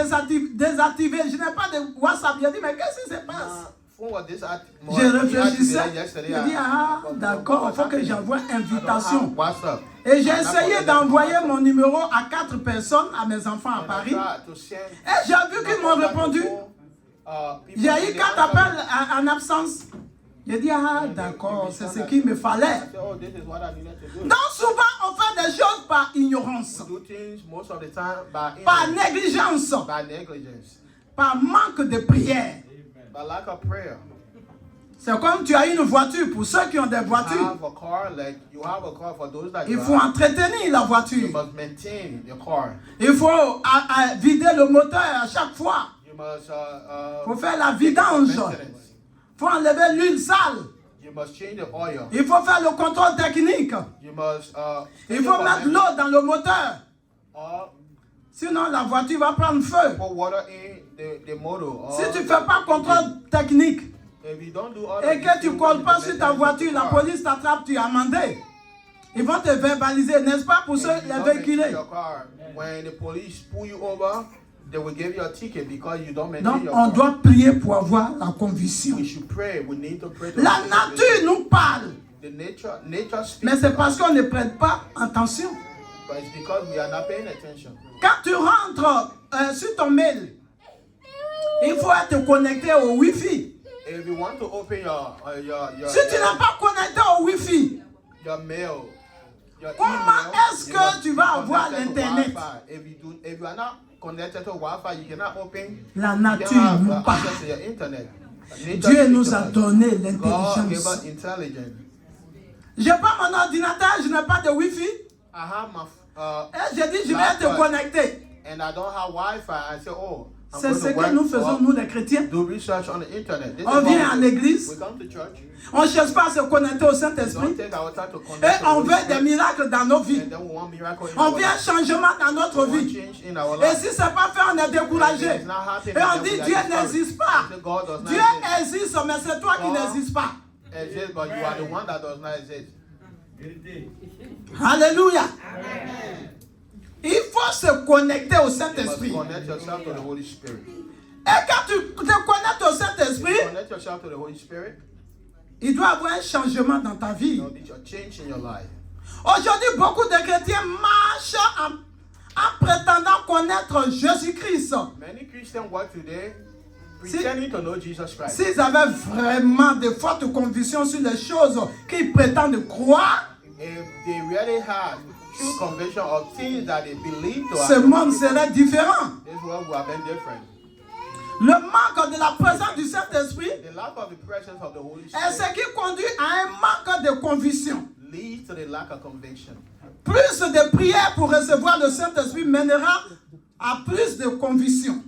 désactivé. Je n'ai pas de WhatsApp. J'ai dit, mais qu'est-ce qui se passe? Phone was Je réfléchissais. yesterday. J'ai dit, ah, d'accord, il faut que j'envoie invitation. WhatsApp. Et j'ai essayé d'envoyer mon numéro à 4 personnes, à mes enfants à Paris. Et j'ai vu qu'ils m'ont répondu. J'ai eu 4 appels en absence. J'ai dit, ah, d'accord, c'est ce qu'il me fallait. Donc souvent, on fait des choses par ignorance, par négligence, par manque de prière. By lack of prayer. C'est comme tu as une voiture, pour ceux qui ont des You voitures, have a car, like you have a car for those that il drive. faut entretenir la You voiture. must maintain your car. Il faut vider le moteur à chaque fois. You must Il faut faire la vidange. Il maintenance. faut enlever l'huile sale. You must change the oil. Il faut faire le contrôle technique. You must Il faut mettre l'eau dans le moteur. or Sinon, la voiture va prendre feu. put water in the motor. Or Si tu ne fais pas contrôle technique if you don't do all et of que these tu ne things, colles pas the sur ta maintenance of voiture, the la car. police t'attrape, tu es amendé. Ils vont te verbaliser, n'est-ce pas, pour If ceux you les don't maintain véhiculés. your car, when the police pull you over, they will give you a ticket because you don't maintain Donc, your on car. doit prier pour avoir la conviction. We should pray. We need to pray. To La receive nature nous parle, the nature speaks. mais c'est to parce us, qu'on ne prête pas attention. but it's because we are not paying attention. Quand tu rentres sur ton mail, il faut être connecté au Wi-Fi. If you want to open your Si tu n'es pas connecté au Wi-Fi, your mail, your comment email, est-ce you que must tu be vas avoir connected to l'Internet? Wi-Fi. If you are not connected to Wi-Fi, you cannot open. La You nature cannot nous have parle. access to your internet. Nature Dieu speaks nous to a us. donné God gave l'intelligence. us intelligence. Je n'ai pas mon ordinateur, je n'ai pas de Wi-Fi. I have my Et j'ai dit, je vais être connecté. and I don't have Wi-Fi. I say, oh, C'est ce que nous faisons, nous les chrétiens. Do research on the internet. This On is what vient à we do. l'église. We come to church. On ne cherche pas à se connecter au Saint-Esprit. Don't take our time to connect Et to the on Holy veut Spirit. des miracles dans nos vies. And then we want miracle in On our veut un life. changement dans notre We want vie. change in our Et life. si ce n'est pas fait, on est découragé. It's not happening, Et on then dit we Dieu are discouraged. n'existe pas. We say God does not Dieu exist. existe, mais c'est toi qui God n'existes pas. Exist, but you are the one that does not exist. Alléluia. Il faut se connecter au You must Saint-Esprit. connect yourself to the Holy Spirit. Et quand tu te connectes au Saint-Esprit, Connect yourself to the Holy Spirit. il doit y avoir un changement dans ta vie. There will be a change in your life. Aujourd'hui, beaucoup de chrétiens marchent en prétendant connaître Jésus-Christ. Many Christians walk today pretending to know Jesus Christ. S'ils avaient vraiment de fortes convictions sur les choses qu'ils prétendent croire, If they really had true conviction of things that they believe to ce monde serait différent. this world would have been different. Le manque de la présence du Saint-Esprit The lack of the presence of the Holy est ce Spirit qui conduit à un manque de conviction. leads to the lack of conviction. Plus de prières pour recevoir le Saint-Esprit mènera à plus de conviction.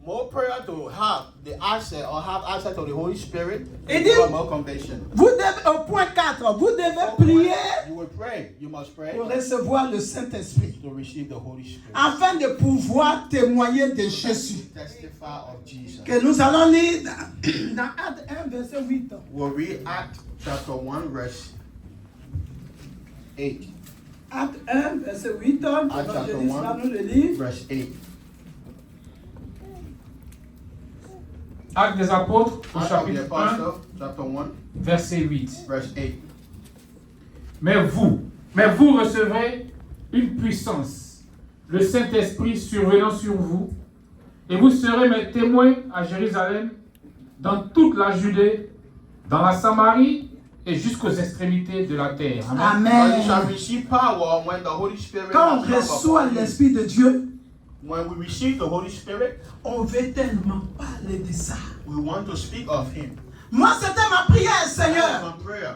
More prayer to have the access or have access to the Holy Spirit Et will dit- give more conviction. Vous devez, au point 4, vous devez prier You will pray. You must pray pour recevoir le Saint-Esprit, to receive the Holy Spirit. afin de pouvoir témoigner de Jésus. Testify of Jesus. Que nous allons lire dans Actes 1, verset 8. We'll read Acts chapter 1, verse 8. Acte 1, verset 8. L'évangéliste va nous le lire. Verse 8. Actes des Apôtres, au Acts of the chapitre 1, Apostle, chapter 1, verset 8. verse 8. Mais vous recevrez une puissance, le Saint-Esprit survenant sur vous, et vous serez mes témoins à Jérusalem, dans toute la Judée, dans la Samarie et jusqu'aux extrémités de la terre. Amen. But you shall Amen. receive power when the Holy Spirit Quand on has come reçoit upon you. l'Esprit de Dieu, When we receive the Holy Spirit, on veut tellement parler de ça. we want to speak of Him. Moi, c'était ma prière, Seigneur. That's my prayer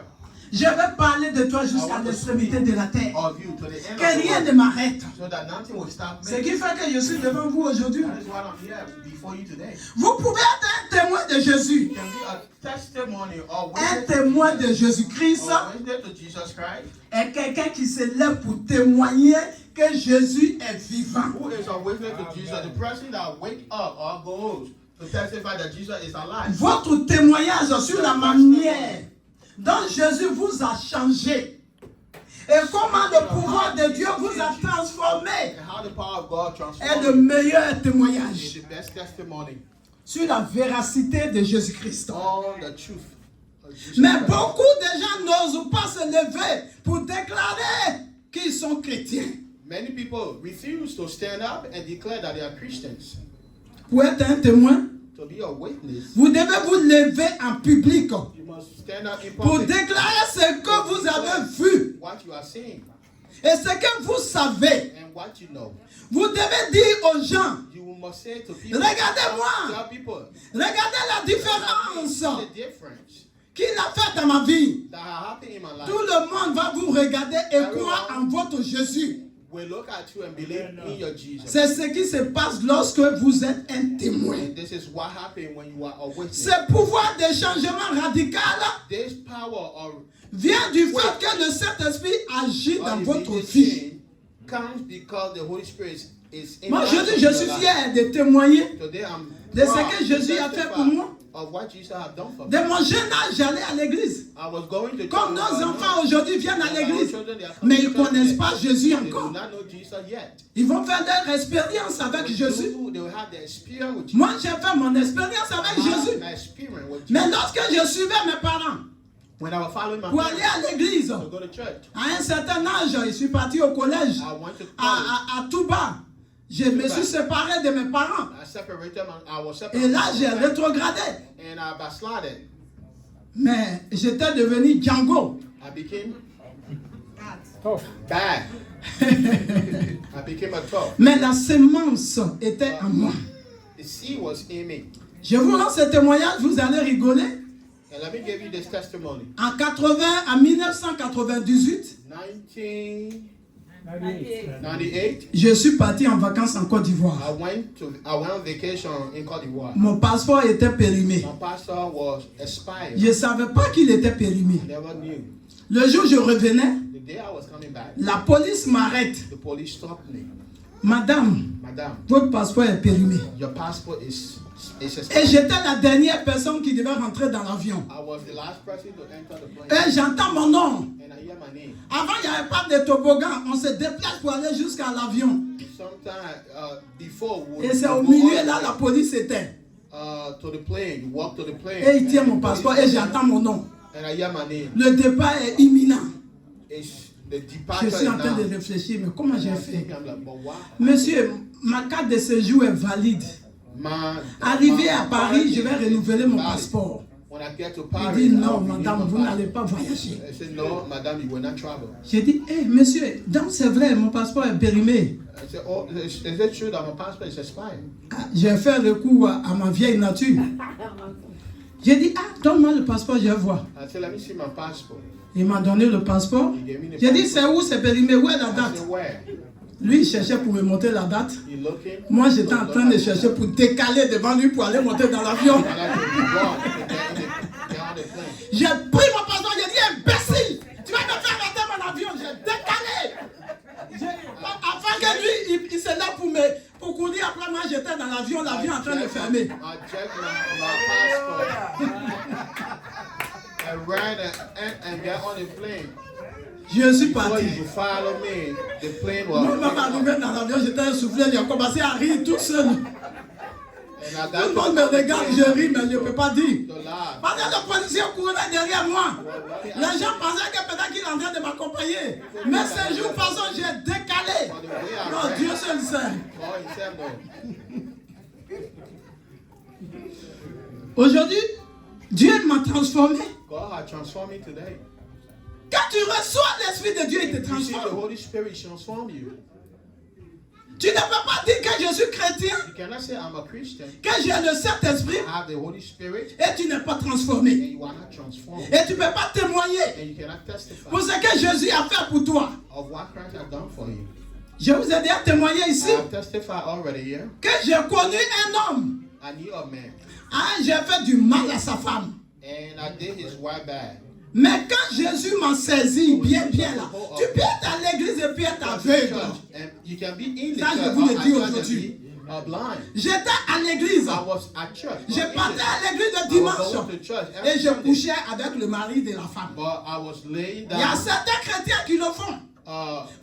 Je vais parler de toi jusqu'à l'extrémité de la terre. of you to the end Que of the rien ne world, m'arrête. so that nothing will stop Ce me. qui fait que je suis devant vous aujourd'hui. That is why I'm here before you today. Vous pouvez être un témoin de Jésus. It can be a testimony or Un witness to témoin de Jesus, Jésus-Christ or witness to Jesus Christ, est quelqu'un qui se lève pour témoigner que Jésus est vivant. who is a witness to Jesus, the person that wakes up or goes to testify that Jesus is alive. Votre témoignage sur la manière dont Jésus vous a changé et comment le pouvoir de Dieu vous a transformé And how the power of God est transforms le you meilleur is témoignage the best testimony sur la véracité de Jésus-Christ. on the truth of Jesus Mais Christ. beaucoup de gens n'osent pas se lever pour déclarer qu'ils sont chrétiens. Many people refuse to stand up and declare that they are Christians. Pour être un témoin, To be a witness, vous devez vous lever en public you must stand up in pour public. déclarer ce que vous avez vu What you are seeing et ce que vous savez. and what you know. Vous devez dire aux gens, You must say to people, regardez-moi, tell people regardez la différence the difference qu'il a fait dans ma vie. that happened in my life. Tout le monde va vous regarder et croire en votre Jésus. We look at you and believe in your Jesus. C'est ce qui se passe lorsque vous êtes un témoin. And this is what happened when you are a witness. Ce pouvoir de changement radical This power of vient du fait que le Saint-Esprit agit dans votre immediate vie. change comes because the Holy Spirit is in Moi, us je dis, je in suis your life. fier de témoigner Today I'm de ce proud que to Jésus a fait testify pour moi. of what Jesus have done for me. De mon jeune âge, j'allais à l'église. I was going to Comme church, nos I enfants know. aujourd'hui viennent à Our l'église, children, they are mais coming ils to ne church connaissent yet. pas Jésus They do encore. not know Jesus yet. Ils vont faire leur expérience avec Jésus. They will have their experience with Jesus. Moi, j'ai fait mon expérience avec Jésus. My experience with Mais Jesus. lorsque je suivais mes parents When I was following my pour aller parents à l'église, to go to church, à un certain âge, je suis parti au collège, I went to college. à Touba. Je me suis séparé de mes parents. I separated them. I was Et separated. là, j'ai rétrogradé. And I backslided. Mais j'étais devenu Django. I became Tough. bad. I became a tough. Mais la semence était en moi. The seed was in me. Je vous rends ce témoignage, vous allez rigoler. And let me give you this testimony. En 1998, 98. Je suis parti en vacances en Côte d'Ivoire. I went on vacation in Côte d'Ivoire. Mon passeport était périmé. My passport was expired. Je ne savais pas qu'il était périmé. I never knew. Le jour où je revenais, The day I was coming back, la police m'arrête. the police stopped me. Madame, Madam, votre passeport est périmé. your passport is Et expired. j'étais la dernière personne qui devait rentrer dans l'avion. I was the last person to enter the plane. Et j'entends mon nom. And I hear my name. Avant, il n'y avait pas de toboggan. On se déplace pour aller jusqu'à l'avion. Sometime before we Et c'est au go milieu on, là, la police était. to the plane, you walk to the plane. Et il tient and mon the passeport police et j'entends mon nom. And I hear my name. Le départ est imminent. The Je departure suis is en train de now. réfléchir, mais comment j'ai fait? I'm like, but why? Monsieur, ma carte de séjour est valide. Arrivé à Paris, je vais renouveler mon passeport. When I get to Il Paris, dit I'll non, renew madame, my vous passport. n'allez pas voyager. I said, no, madam, you will not travel. J'ai dit, hé, monsieur, donc c'est vrai, mon passeport est périmé. I said, oh, is it true that my passport is expired? Ah, j'ai fait recours à ma vieille nature. J'ai dit, ah, donne-moi le passeport, je vais voir. I said, let me see my passport. Il m'a donné le passeport. J'ai dit, c'est où, c'est périmé, où est la I date? said, where? Lui, il cherchait pour me montrer la date. You looking? Moi, j'étais en train de chercher pour décaler devant lui pour aller monter dans l'avion. And I said, run to get on the plane. J'ai pris mon passeport, j'ai dit, imbécile, tu vas me faire rater mon avion. J'ai décalé. Afin que lui, il se lève pour courir après moi, j'étais dans l'avion en train de fermer. I checked my passport. I ran and got on the plane. Je suis Before parti. you follow me, the plane was. Moi, même arrivé dans l'avion, j'étais essoufflé, j'ai commencé à rire tout seul. And I Tout got le monde me regarde, je ris, mais je ne peux pas dire. the laugh. Pendant que le policier courait derrière moi, les gens pensaient que peut-être qu'il est en train de m'accompagner. Mais ce jour passant, j'ai décalé. Non, Dieu seul sait. Oh, he said no. Aujourd'hui, Dieu m'a transformé. God had transformed me today. Quand tu reçois l'Esprit de Dieu, il te You see, the transforme. Holy Spirit transform you. Tu ne peux pas dire que je suis chrétien, You cannot say I'm a Christian, que j'ai le Saint-Esprit have the Holy Spirit, et tu n'es pas and transformé. you are not transformed. Et tu ne peux pas témoigner And you cannot testify pour ce que Jésus a fait pour toi. of what Christ has done for you. Je vous ai déjà témoigné ici I have testified already here. que j'ai connu un homme. I knew a man, Ah, j'ai fait du mal à sa femme. and I did his wife bad. Mais quand Jésus m'a saisi bien là, tu peux être à l'église et puis être aveugle. And you can be in the Ça, je church, vous le or dis at church and aujourd'hui. be blind. J'étais à l'église. I was at church. Je but partais à l'église le I was dimanche. going to church every Et je Sunday, couchais avec le mari de la femme. but I was laying Il y a down. certains chrétiens qui le font.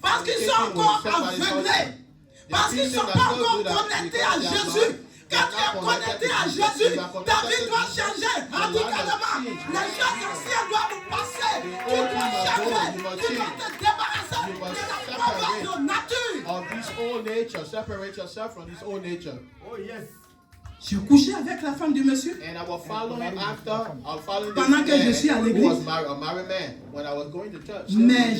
Parce qu'ils sont fornicating with encore somebody's aveuglés. husband. Parce qu'ils ne sont pas encore connectés à Jésus. Quand tu es connecté à Jésus, ta vie doit changer radicalement. Les choses anciennes doivent passer. Tu dois changer. Tu dois te débarrasser de la mauvaise nature. Of this old nature, separate yourself from this old nature. Je couchais avec la femme du monsieur. And I was following after, I was following Pendant this que je suis à man who l'église. was a married man when I was going to church. Mais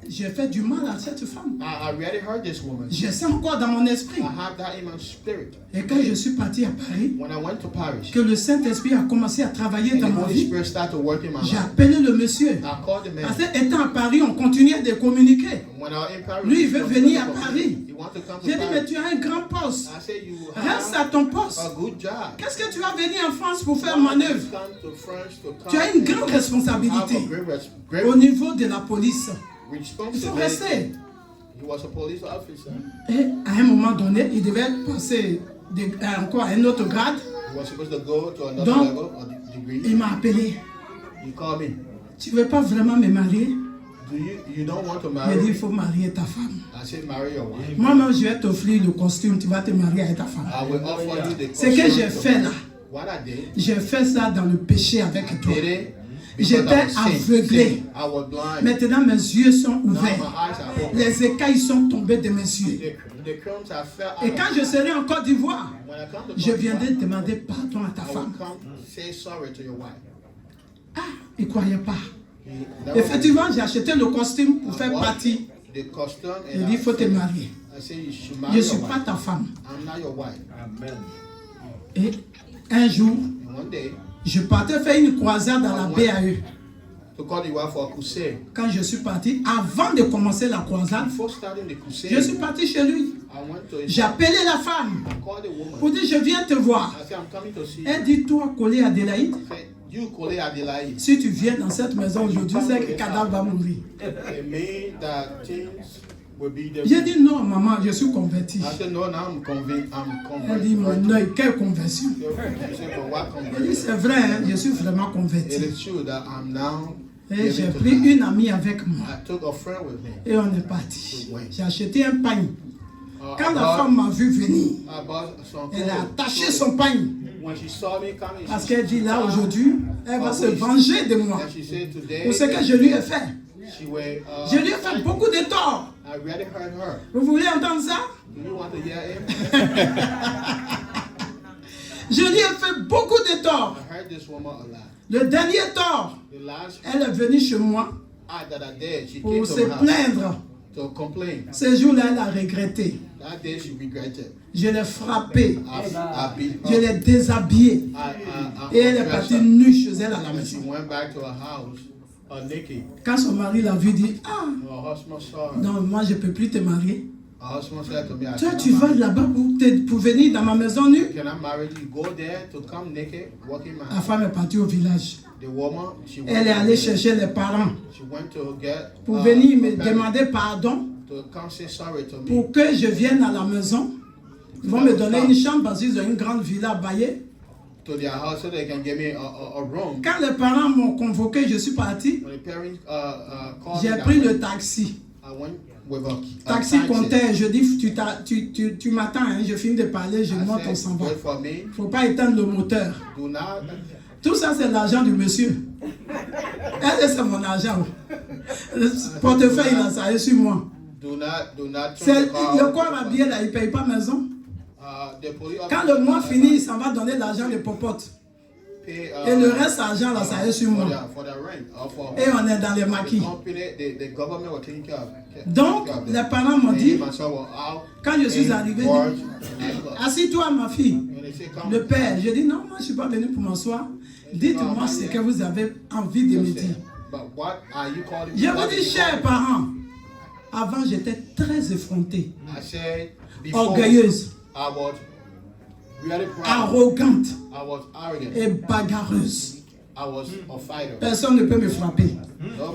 j'ai fait du mal à cette femme. I already heard this woman. Je sens encore dans mon esprit. I have that in my spirit. Et quand je suis parti à Paris, When I went to Paris, que le Saint-Esprit a commencé à travailler and dans the ma Holy vie, Spirit started to work in my j'ai life. appelé le monsieur. I called the man. Parce qu'étant à Paris, on continuait de communiquer. When I was in Paris, Lui, il veut he venir à wanted to Paris. He wanted to come to J'ai dit, mais Paris. tu as un grand poste. I said, you Reste à have ton poste. a good job. Qu'est-ce que tu vas venir en France pour faire Why don't you manœuvre? come to France to come Tu as une grande and responsabilité have a great au niveau de la police. Il faut responsibility. rester. He was a police officer. Et à un moment donné, il devait passer encore à un autre grade. He was supposed to go to another Donc, level or degree. Il m'a appelé. He called me. Tu ne veux pas vraiment me marier? You don't want to Il marry dit, il me? faut marier ta femme. I said, marry your wife. Moi-même, je vais t'offrir le costume. Tu vas te marier avec ta femme. I will offer you the Ce que costume j'ai to- fait là, What I did, j'ai fait ça dans le péché avec toi. did it J'étais because I was aveuglé. sin. I was blind. Maintenant, mes yeux sont Now my ouverts. eyes are open. Les écailles sont tombées de mes yeux. The crumbs have fell out. Et quand je serai en Côte d'Ivoire, When I come to je Côte d'Ivoire, viendrai demander pardon à ta I will femme. come say sorry to your wife. Ah, il ne croyait pas. That was- Effectivement, j'ai acheté le costume pour I faire bought partie. the costume and Il dit, il faut te marier. I said, you should Je marry ne your suis pas wife. ta femme. I'm not your wife. Et un jour, And one day, je partais faire une croisade à la BAE. to Côte d'Ivoire for a crusade. Quand je suis parti, avant de commencer la croisade, Before starting the crusade, je suis parti chez lui. I went to J'ai appelé la femme I called the woman. pour dire, je viens te voir. I said, I'm coming to see you. Elle dit, toi, collé Adélaïde, I said, you Kole Adelaide. si tu viens dans cette maison aujourd'hui, c'est que le cadavre va mourir. It means that things will be there. J'ai dit, non, maman, je suis converti. I said, no, now I'm convinced. Elle dit, mon œil, quelle conversion. She said, but what Elle dit, conversion? c'est vrai, hein, je suis vraiment It converti. is true that I'm now Et j'ai giving to pris God. une amie avec moi. I took a friend with me. Et on est parti. J'ai acheté un pagne. Quand I la bought- femme m'a vu venir, I bought some elle a clothes. attaché son pagne. When she saw me coming, Parce she qu'elle dit là aujourd'hui, elle va se venger de moi. and she said today Pour ce que je lui ai fait. she will, Je lui ai fait beaucoup de tort. I already heard her. Vous voulez entendre ça? Do you want to hear him? Je lui ai fait beaucoup de tort. I heard this woman a lot. Le dernier tort, The last elle est venue chez moi act that I did, she came pour to se my house plaindre. to complain. Ce jour-là, elle a regretté. That day she regretted. Je l'ai frappée. I beat Je her. l'ai déshabillée. Et elle est oppressed partie her. nue chez elle à la And she maison. went back to her house naked. Quand son mari l'a vue, il dit, ah, Her husband saw her. non, moi je ne peux plus te marier. Her husband said to me, I Toi, cannot tu vas marry you. là-bas pour venir dans ma maison nue. Can I marry you? Go there to come naked, walk in my La house. femme est partie au village. The woman, she went, Elle est allée chercher les parents she went to get pour venir me her parents demander pardon to come say sorry to me. pour que je vienne à la maison. Ils vont me donner une chambre parce qu'ils ont une grande villa à Baye. To their house so they can give me a room. Quand les parents m'ont convoqué, je suis parti. When the parents called J'ai me, pris le taxi. I went with a Taxi comptait. Je dis, tu m'attends, hein, je finis de parler, je I monte, on said, s'en va. wait for me. Il ne faut pas éteindre le moteur. Do not, Tout ça, c'est l'argent du monsieur. Elle, c'est mon argent. Le portefeuille, là, ça est sur moi. do not C'est turn the car. le corps habillé, là, il ne paye pas maison. The police Quand le mois finit, il s'en va donner l'argent de popote. pay, Et le reste, l'argent, là, ça est sur moi. for the rent or for Et on est dans les the maquis. company, the government will take care of. Donc, take care of les them. parents m'ont And dit, him and son were out quand je suis in arrivé, work, assis-toi, ma fille. and they say, come, Le père, je dis, non, moi, je ne suis pas venu pour m'asseoir. Dites-moi ce que vous avez envie de me dire. but what are you calling Je me? What vous did dis, you chers call me? parents, avant, j'étais très effrontée, I said before orgueilleuse, I was really proud. arrogante I was arrogant. et bagarreuse. I was a fighter. Personne ne peut me frapper.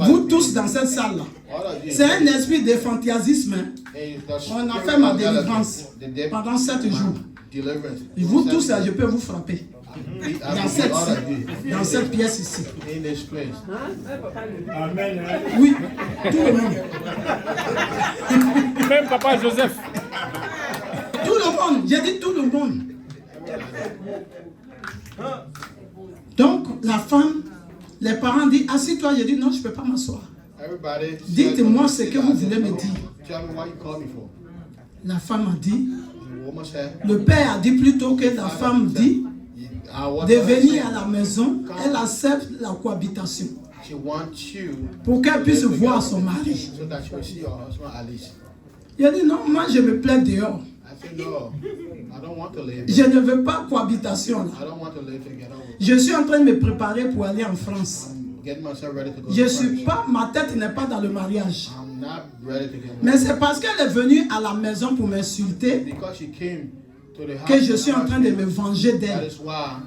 Vous tous dans cette salle-là, All of you. c'est un esprit de fantasisme. Hein. And the On a spirit fait ma of délivrance the devil- pendant 7 jours. Deliverance. Vous tous, là, je peux vous frapper. I Dans beat cette, all of you dans cette pièce ici. in this place. Oui, tout le monde. Même Papa Joseph. Tout le monde. J'ai dit tout le monde. Donc, la femme, les parents disent, assis-toi. J'ai dit, non, je ne peux pas m'asseoir. Everybody said Dites-moi to me, ce que "Sit vous down." voulez me No. dire. Tell me what you call me for. La femme a dit, The woman said, le père a dit plutôt que la femme dit I want de her to venir say, à la maison, elle accepte la cohabitation she wants you pour qu'elle puisse to live voir together son mari. so that she will see your husband at least. Il a dit, non, moi je me plais dehors. I said, no, I don't want to live. Je ne veux pas cohabitation là. I don't want to live together. Je suis en train de me préparer pour aller en France. I'm getting myself ready to go Je to suis France. pas, ma tête n'est pas dans le mariage. I'm not ready to get married. Mais c'est parce qu'elle est venue à la maison pour m'insulter Because she came to the house. que je suis en train de me venger That d'elle. is why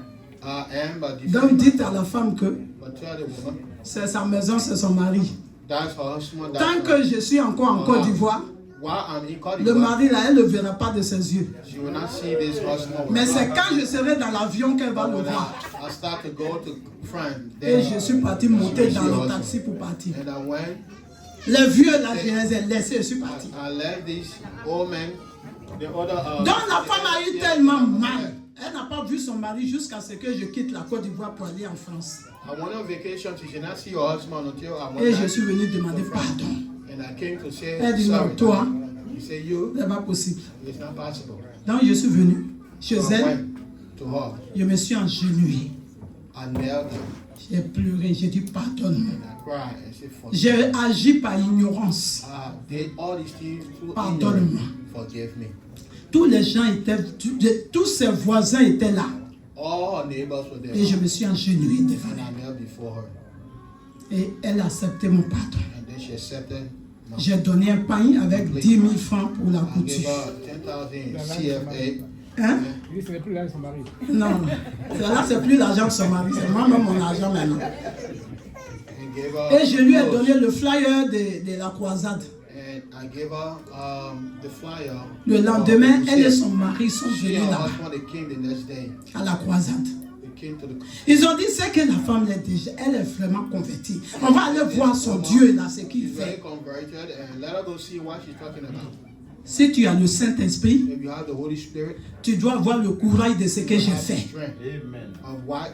I am a Donc dites à la femme que But tell the woman, c'est sa maison, c'est son mari. that's her husband. Tant That's que je suis encore en Côte d'Ivoire, while I'm in Côte le d'Ivoire, mari là, elle ne le verra pas de ses yeux. she will not see this husband. with Mais her. c'est quand je serai dans l'avion qu'elle va le When voir. I start to go to France, Et then je suis parti she monter will dans see her le husband. taxi pour partir. And I went, Les vieux là, je les ai laissés, je suis parti. I left this old man, the other. Donc la femme a eu tellement mal. Elle n'a pas vu son mari jusqu'à ce que je quitte la Côte d'Ivoire pour aller en France. I went on vacation. She did not see her husband until I went Et je back. suis venu demander pardon. And I came to say Elle dit non, sorry. toi, He said, you, c'est pas possible. it's not possible. Donc je suis venu chez So I elle, went to her. je me suis agenouillé. I knelt down J'ai pleuré, j'ai dit pardonne-moi. and I cried and said, forgive. J'ai agi par ignorance. I did all these things through Pardonne-moi. ignorance. Forgive me. Tous les gens étaient, tous ses voisins étaient là. All her neighbors were there. Et je me suis agenouillé devant And elle. I knelt before her. Et elle a accepté mon pardon. And then she accepted my J'ai donné un pain avec 10 000 francs pour la I gave couture. her 10,000 CFA. Hein? Lui, ce n'est plus là son mari. Non, là c'est plus l'argent de son mari, c'est moi-même mon argent maintenant. And gave her Et je lui ai clothes. donné le flyer de la croisade. And I gave her the flyer. Le lendemain, elle et son mari sont She venus and her là, husband, they came the next day. à la croisade. They came to the Ils ont dit, c'est que la femme est déjà, elle est vraiment convertie. On va aller voir son Dieu là, ce qu'il She's very fait. converted, and let her go see what she's talking about. Si tu as le Saint-Esprit, If you have the Holy Spirit, tu dois avoir le courage de ce que j'ai have the fait. strength of what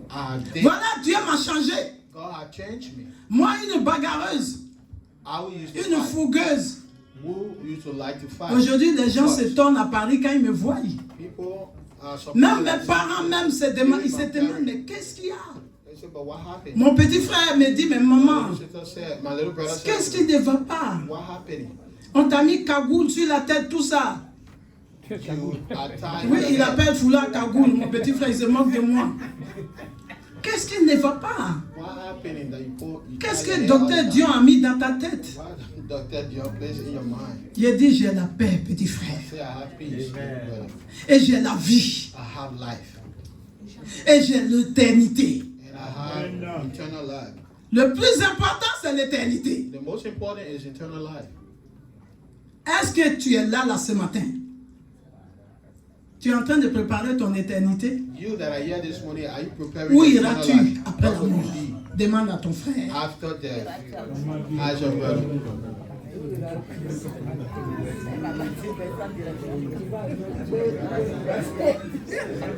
I did. Voilà, Dieu m'a changé. God had changed me. Moi, une bagarreuse, I used to une fight. fougueuse. Who used to like to fight. Aujourd'hui, les gens But s'étonnent à Paris quand ils me voient. people are Même surprised. mes parents même se demandent, ils se demandent, mais qu'est-ce qu'il y a? They said, but what happened? Mon petit frère me dit, mais maman, My sister said, my little brother qu'est-ce said, qui ne va pas? what happened? On t'a mis cagoule sur la tête, tout ça. You are tired. Oui, il appelle foulard cagoule. Mon petit frère, il se moque de moi. Qu'est-ce qui ne va pas? What happened that you Qu'est-ce tie que your hair docteur all Dion a mis dans ta tête? down? What Dr. Dion placed in your mind? Il dit, j'ai la paix, petit frère. Say, I have peace, brother. Et j'ai la vie. I have life. Et j'ai l'éternité. And I have eternal life. Le plus important, c'est l'éternité. The most important is eternal life. Est-ce que tu es là ce matin? Tu es en train de préparer ton éternité? You that are here this morning, are you preparing Où for eternal iras-tu life? après la What will mort? you be Demande à ton frère. after death? As your brother.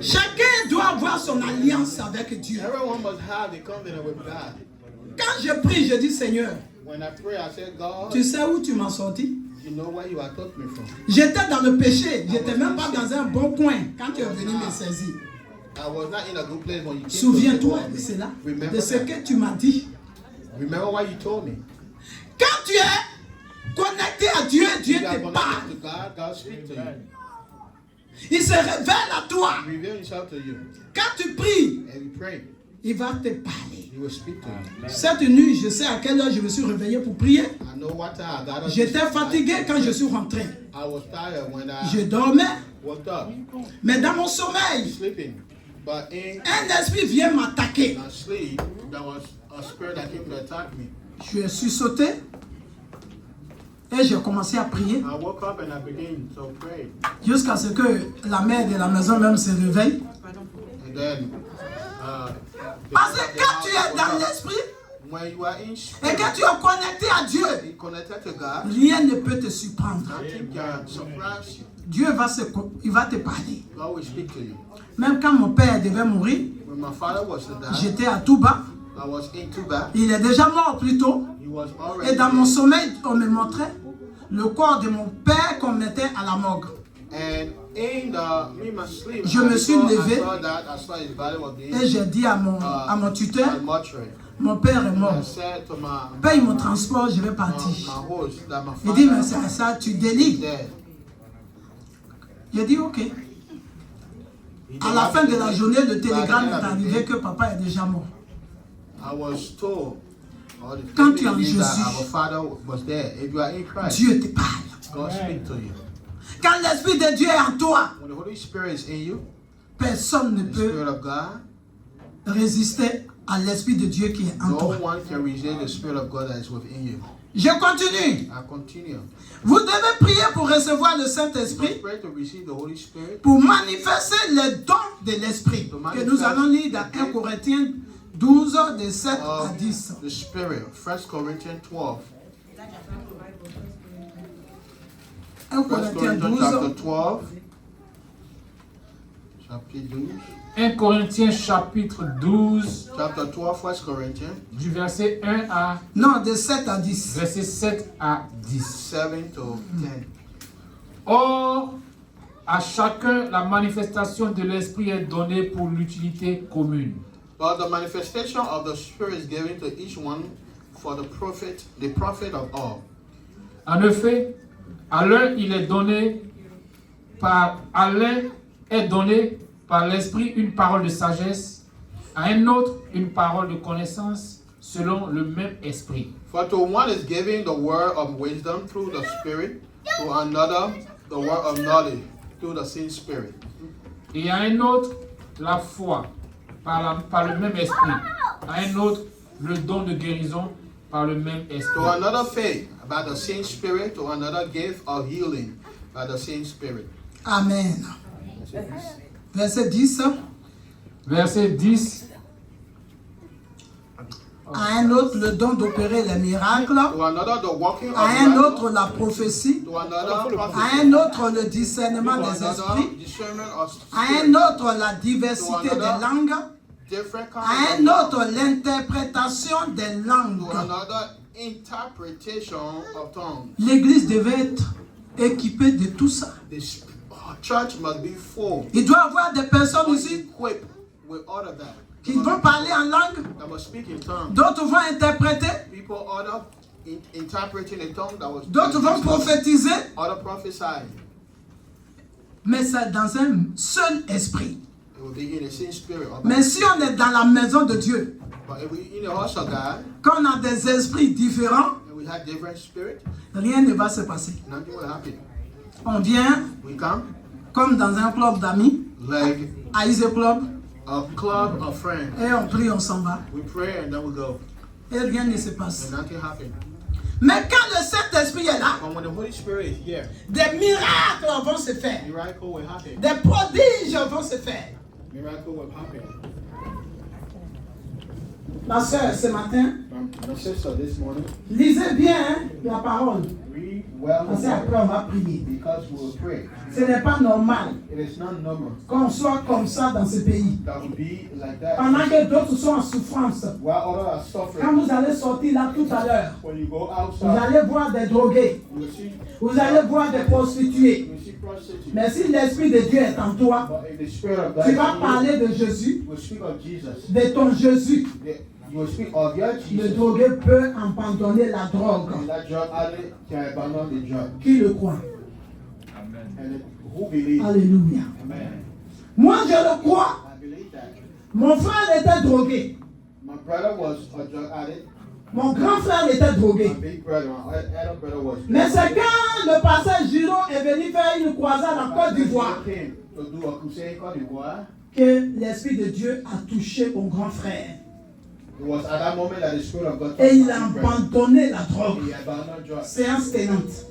Chacun doit avoir son alliance avec Dieu. Everyone must have the covenant with God. Quand je prie, je dis Seigneur, When I pray, I say, God, tu sais où tu m'as sorti? you know where you are took me from. J'étais dans le péché. J'étais même pas dans un bon coin quand tu es venu me saisir. I was not in a good place when you came Souviens-toi to de me. cela, Remember de ce that. que tu m'as dit. Remember what you told me. Quand tu es connecté à Dieu, Dieu You are te parle. connected to God, God speaks to you. Il se révèle à toi. Reveal himself to you. Quand tu pries, And you pray. il va te parler. He will speak to you. Cette nuit, je sais à quelle heure je me suis réveillé pour prier. I know what time I got up. J'étais fatigué quand je suis rentré. I was tired when Je I dormais, woke up, mais dans mon sommeil, sleeping. But in un esprit vient m'attaquer. my sleep, there was a spirit that came to attack me. Je suis sauté et j'ai commencé à prier I woke up and I began to pray. jusqu'à ce que la mère de la maison même se réveille. And then, the Parce que the quand tu house es woke dans up. l'esprit When you are in et spirit, que tu es connecté à Dieu, be connected to God, rien ne peut te surprendre. nothing can surprise you. Dieu il va te parler. God will speak to you. Même quand mon père devait mourir, When my father was to die, j'étais à Touba. I was in Tuba. Il est déjà mort plus tôt. He was already Et dans mon dead. sommeil, on me montrait le corps de mon père qu'on mettait à la morgue. And in my sleep, Je me suis levé. I saw that. I saw his body was being Et j'ai dit à mon tuteur, mortuary. mon père est mort. I said to my Paye mon transport, je vais my partir. host that my Il dit, mais father c'est ça, tu is délies. dead. J'ai dit, ok. He À did la not fin de la believe. journée, le By the télégramme end of est the arrivé day, que papa est déjà mort. I was told, or the Quand tu es en family that Jésus, our father was dead. If you are in Christ, Dieu te parle. God speak to you. Quand l'Esprit de Dieu est en toi, When the Holy Spirit is in you, personne ne the peut Spirit of God, résister à l'Esprit de Dieu qui est en no toi. one can resist the Spirit of God that is within you. Je continue. I continue. Vous devez prier pour recevoir le You Saint-Esprit, must pray to receive the Holy Spirit. pour manifester les dons de l'Esprit, que nous allons lire dans 1 Corinthiens 12, de 7 à 10. The Spirit, 1 Corinthians 12. 1 1 Corinthiens Corinthians 12, chapter 12. Chapitre 12. 1 Corinthiens chapitre 12, Chapter 12, 1 Corinthians du verset 1 à non, de 7 à 10. verset 7 à 10. 7 to 10. Or, à chacun, la manifestation de l'Esprit est donnée pour l'utilité commune. But the manifestation of the Spirit is given to each one for the profit of all. En effet, à l'un est donné par l'Esprit une parole de sagesse, à un autre une parole de connaissance, selon le même esprit. For to one is giving the word of wisdom through the Spirit, to another the word of knowledge through the same Spirit. Et à un autre, la foi par le même esprit. À un autre, le don de guérison par le même esprit. To another faith by the same Spirit, to another gift of healing by the same Spirit. Amen. Verset 10. Verset 10. À un autre, le don d'opérer les miracles. To another the working of À un miracles. autre, la prophétie. To another À prophecy. un autre, le discernement To des another esprits. discernment of À un spirit. autre, la diversité des langues. Different À kinds un of autre, l'interprétation des langues. to another interpretation of tongues. L'église devait être équipée de tout ça. The church must be full, Il doit y avoir des personnes ici equipped with all of that. qui vont parler en langue, That must speak in tongues. d'autres vont interpréter, People other interpreting a tongue that was d'autres vont prophétiser, other prophesying. mais c'est dans un seul esprit. It will be in the same spirit. Mais si on est dans la maison de Dieu, But if we in the house of God quand on a des esprits différents, and we have different spirit, rien ne va se passer. nothing will happen. On vient We come comme dans un club d'amis, like à Easy Club, a club of friends. et on prie, on s'en va. We pray and then we go. Et rien ne se passe. And nothing happens. Mais quand le Saint-Esprit est là, But when the Holy Spirit is here, des miracles vont se faire. miracle will happen. Des prodiges vont se faire. Miracle will happen. Ma soeur, ce matin, My sister this morning, lisez bien hein, la parole. read well Parce qu'après, on va prier. because we will pray. Ce n'est pas normal It is not normal qu'on soit comme ça dans ce pays. that will be like that. Pendant que d'autres sont en souffrance. While others are Quand suffering, vous allez sortir là tout à l'heure, when you go vous outside, allez voir des drogués. you will see, Vous allez voir des prostituées. you will see prostitutes. Mais si l'Esprit de Dieu est en toi, But if the Spirit of God tu is vas in you, parler de Jésus, you will speak of Jesus. de ton Jésus. You will speak of your Le Jesus. drogué peut abandonner la drogue. And that drug addict can abandon the drug. Qui le croit? And who believes? Alléluia. Amen. Moi, je le crois. I believe that. Mon frère était drogué. My brother was a drug addict. Mon grand frère était My drogué. big brother, my elder brother was. Mais c'est quand le pasteur Giraud est venu faire une croisade en Côte d'Ivoire He came to do a crusade in Côte d'Ivoire. que l'Esprit de Dieu a touché mon grand frère. It was at that moment that the Spirit of God Et touched il a my big brother. abandonné la drogue. He abandoned drugs Séance tenante.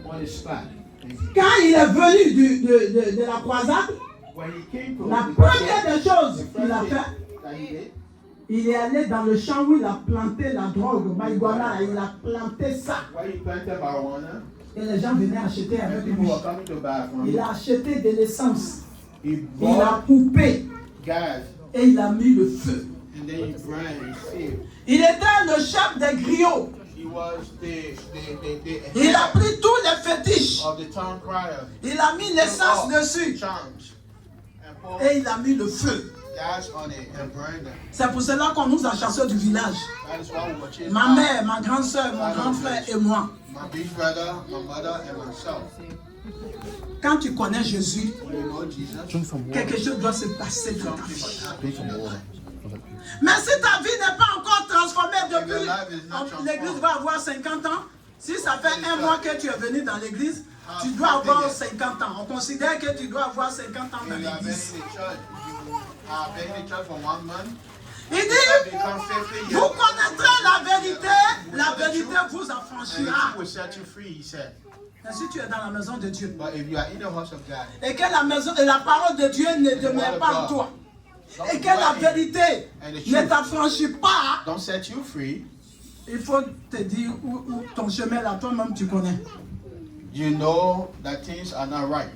on the spot. Quand il est venu de la croisade, When he came to la the première des the choses first qu'il a thing fait, that he did, il est allé dans le champ où il a planté la drogue, marijuana, il a planté ça. where he planted marijuana, Et les gens venaient acheter and avec people lui. were coming to buy from Il him. a acheté de l'essence. He Il a bought coupé gas, et il a mis le feu. and then he burned his seed. Il était le chef des griots. He was the Il a head pris tous les fétiches. of the town crier. Il a mis l'essence All dessus. charms and poured Et il a mis le feu. gas on it and burned them. C'est pour cela qu'on nous a chassés du village. That is why we were chased Ma out. mère, ma grande soeur, mon grand frère et moi. My big brother, my mother, and myself. Quand tu connais Jésus, You know Jesus. quelque chose doit se passer dans ta Something vie. must happen. Mais si ta vie n'est pas encore transformée If your depuis, life is not transformed, l'église va avoir 50 ans. Si ça fait un mois que tu es venu dans l'église, tu dois avoir 50 ans. On considère que tu dois avoir 50 ans dans if you have been in l'église. the church, you have been in the church for 1 month, Il you dit, become 50 vous years. connaîtrez la vérité vous And the affranchira. truth will set you free, he said. Mais si tu es dans la maison de Dieu But if you are in the house of God, et que la maison et la parole de Dieu ne demeure pas en toi et que la vérité ne t'affranchit pas, don't set you free, il faut te dire où ton chemin là, toi-même tu connais. you know that things are not right.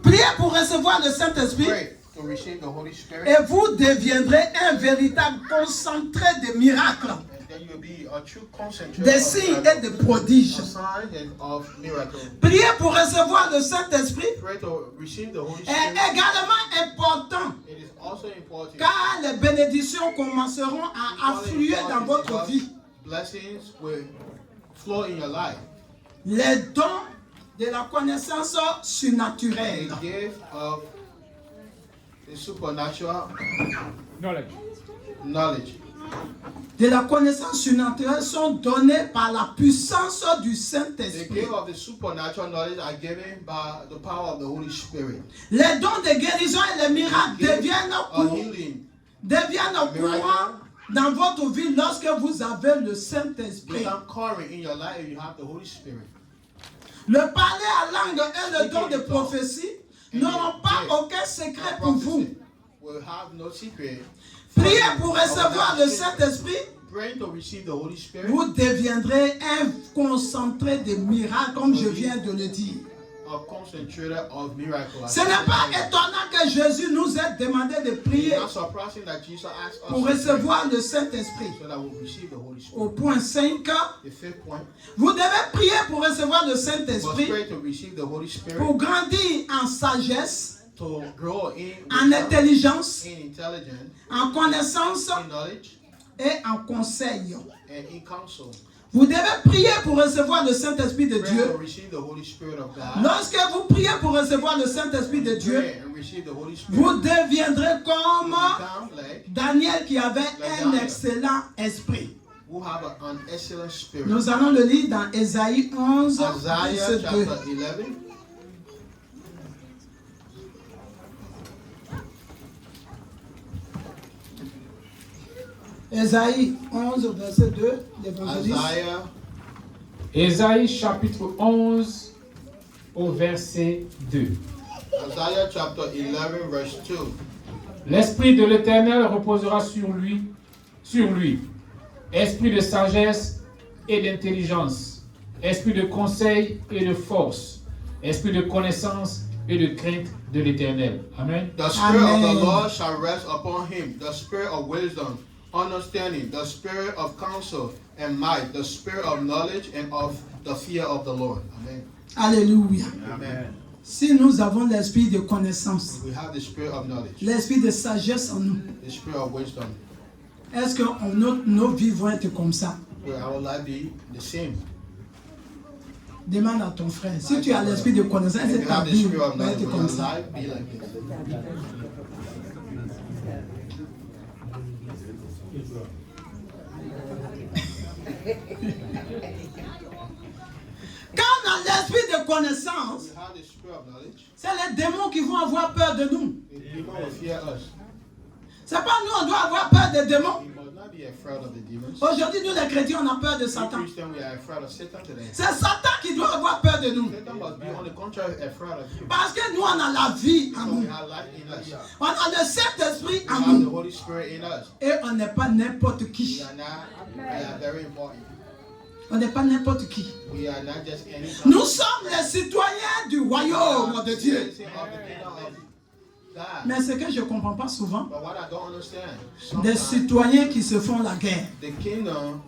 Priez pour recevoir le Saint-Esprit Pray to receive the Holy Spirit, et vous deviendrez un véritable concentré de miracles, and then you'll be a true concentrate des of signes et miracles, de prodiges. of signs and of miracles. Priez pour recevoir le Saint-Esprit Pray to receive the Holy est Spirit. également important It is also important. car les bénédictions commenceront à affluer dans votre vie. Blessings will flow in your life. Les dons de la connaissance surnaturelle. The gift of the supernatural Knowledge. knowledge. De la connaissance surnaturelle sont données par la puissance du The Saint-Esprit. gift of the supernatural knowledge are given by the power of the Holy Spirit. Les dons de guérison et les miracles deviennent courants dans votre vie lorsque vous avez le Saint-Esprit. Become current in your life if you have the Holy Spirit. Le parler à langue et le don de prophétie n'auront pas aucun secret pour vous. Will have no secret. Priez pour recevoir le Saint-Esprit. Praying to receive the Holy Spirit. Vous deviendrez un concentré de miracles, comme je viens de le dire. A concentrator of miracles. Ce n'est pas étonnant que Jésus nous ait demandé de prier It's not surprising that Jesus asked us pour to recevoir le Saint-Esprit. pray so that we'll receive the Holy Spirit. Au point 5, The fifth point, vous devez prier pour recevoir le must Saint-Esprit, pray to receive the Holy Spirit, pour grandir en sagesse, to grow in en wisdom, intelligence, in intelligence, en connaissance in knowledge, et en conseil. and in counsel. Vous devez prier pour recevoir le Saint-Esprit de Pray Dieu. to receive the Holy Spirit of God. Lorsque vous priez pour recevoir le Saint-Esprit de Dieu, Pray and receive the Holy Spirit. vous deviendrez comme Become like Daniel qui avait un excellent esprit. who have an excellent spirit. Nous allons le lire dans Ésaïe 11, Isaiah verset 2. chapter 11. Ésaïe 11, verset 2, l'évangéliste. Isaiah Ésaïe chapitre 11 au verset 2. Isaiah chapter 11 verse 2. L'Esprit de l'Éternel reposera sur lui, esprit de sagesse et d'intelligence, esprit de conseil et de force, esprit de connaissance et de crainte de l'Éternel. Amen. The Spirit of Amen. the Lord shall rest upon him, the Spirit of wisdom, understanding, the Spirit of counsel and might, the Spirit of knowledge and of the fear of the Lord. Amen. Alléluia. Amen. Si nous avons l'esprit de connaissance, We have the Spirit of knowledge, l'esprit de sagesse en nous, the Spirit of wisdom. est-ce que nos vies vont être comme ça? Will our life be the same? Demande à ton frère. Si tu as l'esprit de connaissance, est-ce If que you ta have the vie Spirit of va knowledge, être will comme your ça? life be like this? Quand on a l'esprit de connaissance, We have the Spirit of knowledge. c'est les démons qui vont avoir peur de nous. The demon will fear us. C'est pas nous, on doit avoir peur des démons. We must not be afraid of the demons. Aujourd'hui, nous les chrétiens, on a peur de We Satan. Christians, we are afraid of Satan today. C'est Satan qui doit avoir peur de nous. Satan must be on the contrary afraid of you. Parce que nous, on a la vie en So nous. we have life in us. On a le Saint-Esprit We en have the nous. Holy Spirit in us. Et on n'est pas n'importe We qui. are not, we are very important. On n'est pas n'importe qui. We are not just any Nous sommes les citoyens du royaume de Dieu. citizen of the kingdom of God. Mais ce que je ne comprends pas souvent, But what I don't understand, des sometimes citoyens qui se font la guerre. the kingdom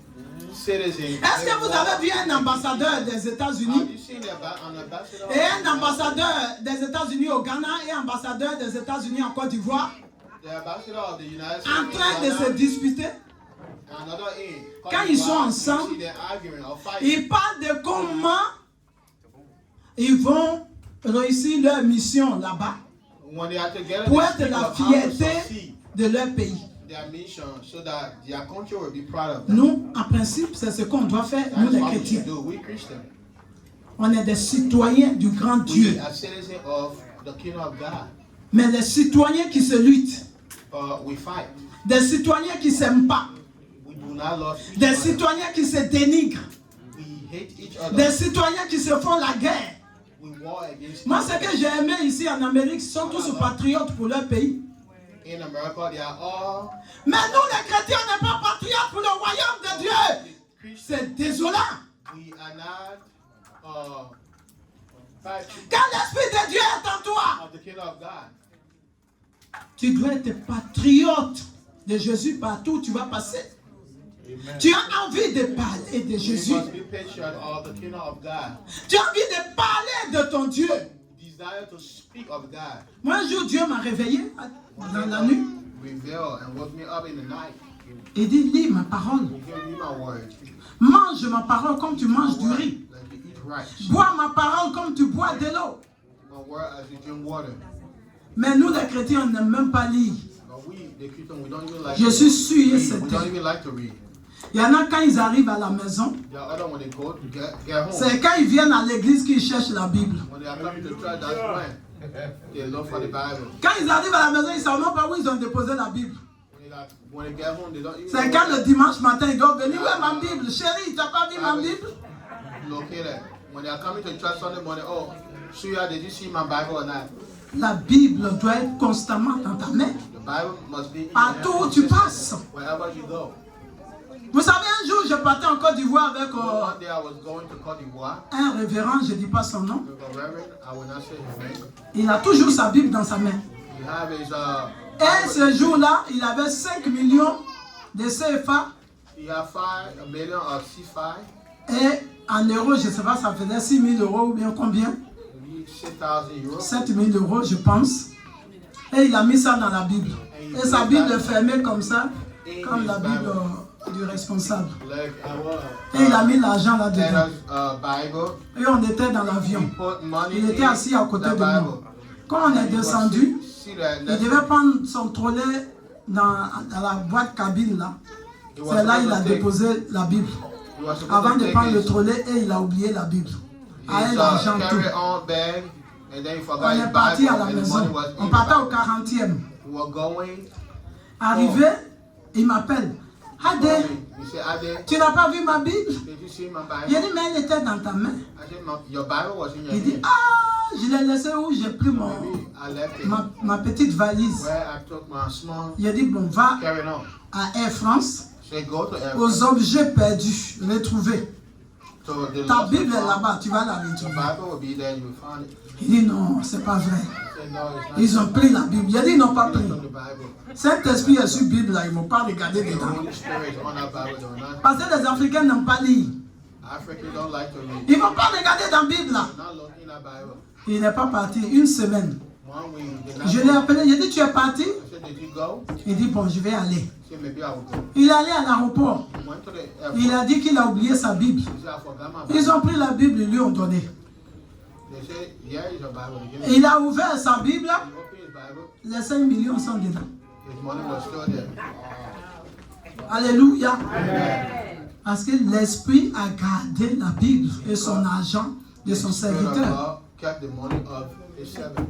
citizen. Est-ce que vous avez vu un ambassadeur des Have États-Unis you seen an ambassador? et un ambassadeur des États-Unis au Ghana et un ambassadeur des États-Unis en Côte d'Ivoire The ambassador of the United States. en train de se disputer? Another in. Quand ils sont ensemble, you see them arguing or fighting. Ils parlent de comment ils vont réussir leur mission là-bas When they are together, pour they être speak la of how to fierté succeed de leur pays. their mission so that their country will be proud of them. Nous, en principe, c'est ce qu'on doit faire, nous That's les what we chrétiens. should do. We Christians. On est des citoyens du grand Dieu. We are citizens of the kingdom of God. Mais les citoyens qui se luttent, We fight. des citoyens qui ne s'aiment pas, We do not love each des other. citoyens qui se dénigrent, We hate each other. des citoyens qui se font la guerre. We war against Moi, each ce que other. j'ai aimé ici en Amérique, ce sont tous patriotes pour leur pays. In America, they are all Mais nous, les chrétiens, on n'est pas patriotes pour le royaume de Dieu. Christians. C'est désolant. We are not patriots Quand l'Esprit de Dieu est en toi, of the kingdom of God. tu dois être patriote de Jésus partout où tu vas passer. Tu as envie de parler de We Jésus. must be patriots of the kingdom of God. Tu as envie de parler de ton Dieu. Desire to speak of God. Moi, un jour, Dieu m'a réveillé dans la nuit. Reveal and woke me up in the night. Il dit, lis ma parole. You give me my word. Mange ma parole comme tu manges du riz. Like you eat rice. Bois ma parole comme tu bois de l'eau. My word as you drink water. Mais nous, les chrétiens, on n'aime même pas lire. But We, the Christians, we don't even like Je suis sûr et we certain. don't even like to read. Il y en a quand ils arrivent à la maison, The other when they go to get home. c'est quand ils viennent à l'église qu'ils cherchent la Bible. When they are coming to church, that's when they look for the Bible. Quand ils arrivent à la maison, ils ne savent même pas où ils ont déposé la Bible. When they get home, they don't even C'est quand le dimanche matin, ils doivent venir. Où est ma Bible? Chérie, tu n'as pas vu ma Bible? located. When they are coming to church Sunday morning, oh, Suya, did you see my Bible or not? La Bible doit être constamment dans ta main. The Bible must be in Partout your où tu hand, passes. wherever you go. Vous savez, un jour, je partais en Côte d'Ivoire avec One day I was going to Côte d'Ivoire. un révérend, je ne dis pas son nom. With a reverend, I will not say his name. Il a toujours sa Bible dans sa main. He have his Et ce jour-là, il avait 5 millions de CFA. he have a million of C5, Et en euros, je ne sais pas, ça faisait 6 000 euros ou bien combien? maybe 6,000 euros. 7 000 euros, je pense. Et il a mis ça dans la Bible. Et sa Bible est fermée comme ça, comme la Bible du responsable. Like Et il a mis l'argent là-dedans. Tennis, Bible. Et on était dans l'avion. He put money Il était assis à côté in de the moi. Bible. Quand on est descendu, See that? il devait prendre son trolley dans la boîte cabine là. C'est là qu'il a déposé la Bible. He was supposed Avant to de take prendre le his trolley, et il a oublié la Bible. Avec l'argent tout. carry-on bag, and then he forgot On his est parti Bible, à la and the maison. money was On in partait the au Bible. 40e. We were going. Arrivé, il m'appelle. Adé, He said, Ade, tu n'as pas vu ma Bible? did you see my Il a Bible? dit, mais elle était dans ta main. I said, Your Bible was in your Il dit, hand. ah, je l'ai laissé où? J'ai pris Maybe I left it ma petite valise. where I took my small Il a dit, bon, va carry-on. à Air France, Say, go to aux objets perdus, retrouvés. So the Ta lost Bible est one, là-bas, tu vas la the retrouver. Bible will be there, you will find it. Il dit, non, c'est pas vrai. I said, no, it's not. Ils ont pris la Bible. Il a dit, ils n'ont pas pris. It's on the Bible. Saint-Esprit est sur Bible, là, ils ne vont pas regarder The dedans. Holy Spirit is on our Bible, they will not. Parce que les Africains n'aiment pas lire. Africans don't like to read. Ils ne vont pas regarder dans la Bible, là. Not looking at Bible. Il n'est pas parti une semaine. 1 week, did not Je go. l'ai appelé, j'ai dit, tu es parti? I said, did you go? Il dit, bon, je vais aller. He said, maybe I will go. Il est allé à l'aéroport. He went to the airport. Il a dit qu'il a oublié sa Bible. He said, I forgot my Bible. Ils ont pris la Bible et lui ont donné. They said, yeah, it's your Bible. He Et il a ouvert sa Bible, opened his Bible. les 5 millions sont dedans. His money was still there. Alléluia. Parce que l'Esprit a gardé la Bible et son argent de son The Spirit of serviteur. God kept the money of his servant.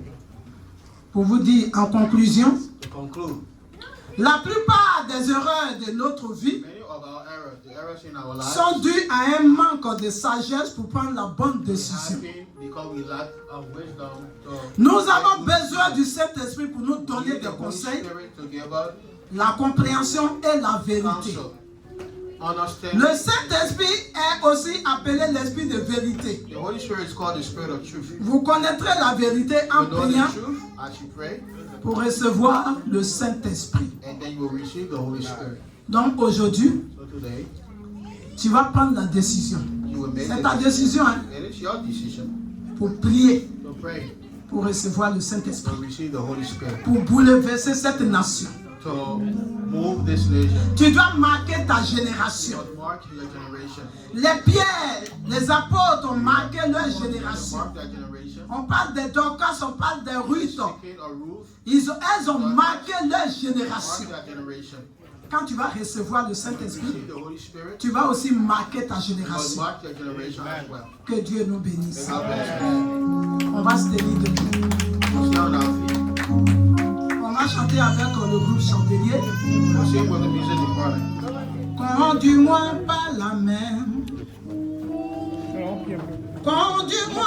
Pour vous dire en conclusion, To conclude, la plupart des erreurs de notre vie many of our errors, the errors in our lives, sont dues à un manque de sagesse pour prendre la bonne décision. happen because we lack of wisdom. To Nous avons besoin du Saint-Esprit pour nous donner the des Holy conseils, Spirit to give us la compréhension et la vérité. counsel, understanding. Le Saint-Esprit est aussi appelé l'Esprit de vérité. The Holy Spirit is called the Spirit of Truth. Vous connaîtrez la vérité en You know priant the truth as you pray, pour recevoir le Saint-Esprit. and then you will receive the Holy Spirit. Donc aujourd'hui, So today, tu vas prendre la décision. you will make C'est the ta décision hein, It is your decision pour prier, to pray, pour recevoir le to Saint-Esprit, receive the Holy Spirit, pour bouleverser cette nation. to move this nation, Tu dois marquer ta génération. to mark your generation, Les pierres, les apôtres ont marqué leur to génération. mark that generation. On parle des Dorcas, on parle des Ruth. Seeking a roof, Elles ont marqué leur mark génération. that generation. Quand tu vas recevoir le Saint-Esprit, Receive the Holy Spirit, tu vas aussi marquer ta but génération. mark your generation as well. Que Dieu nous bénisse. God bless you. On va se tenir debout. We'll stand on our feet. On va chanter avec le groupe Chandelier. We'll sing with the music department. Conduis-moi par la main. Conduis-moi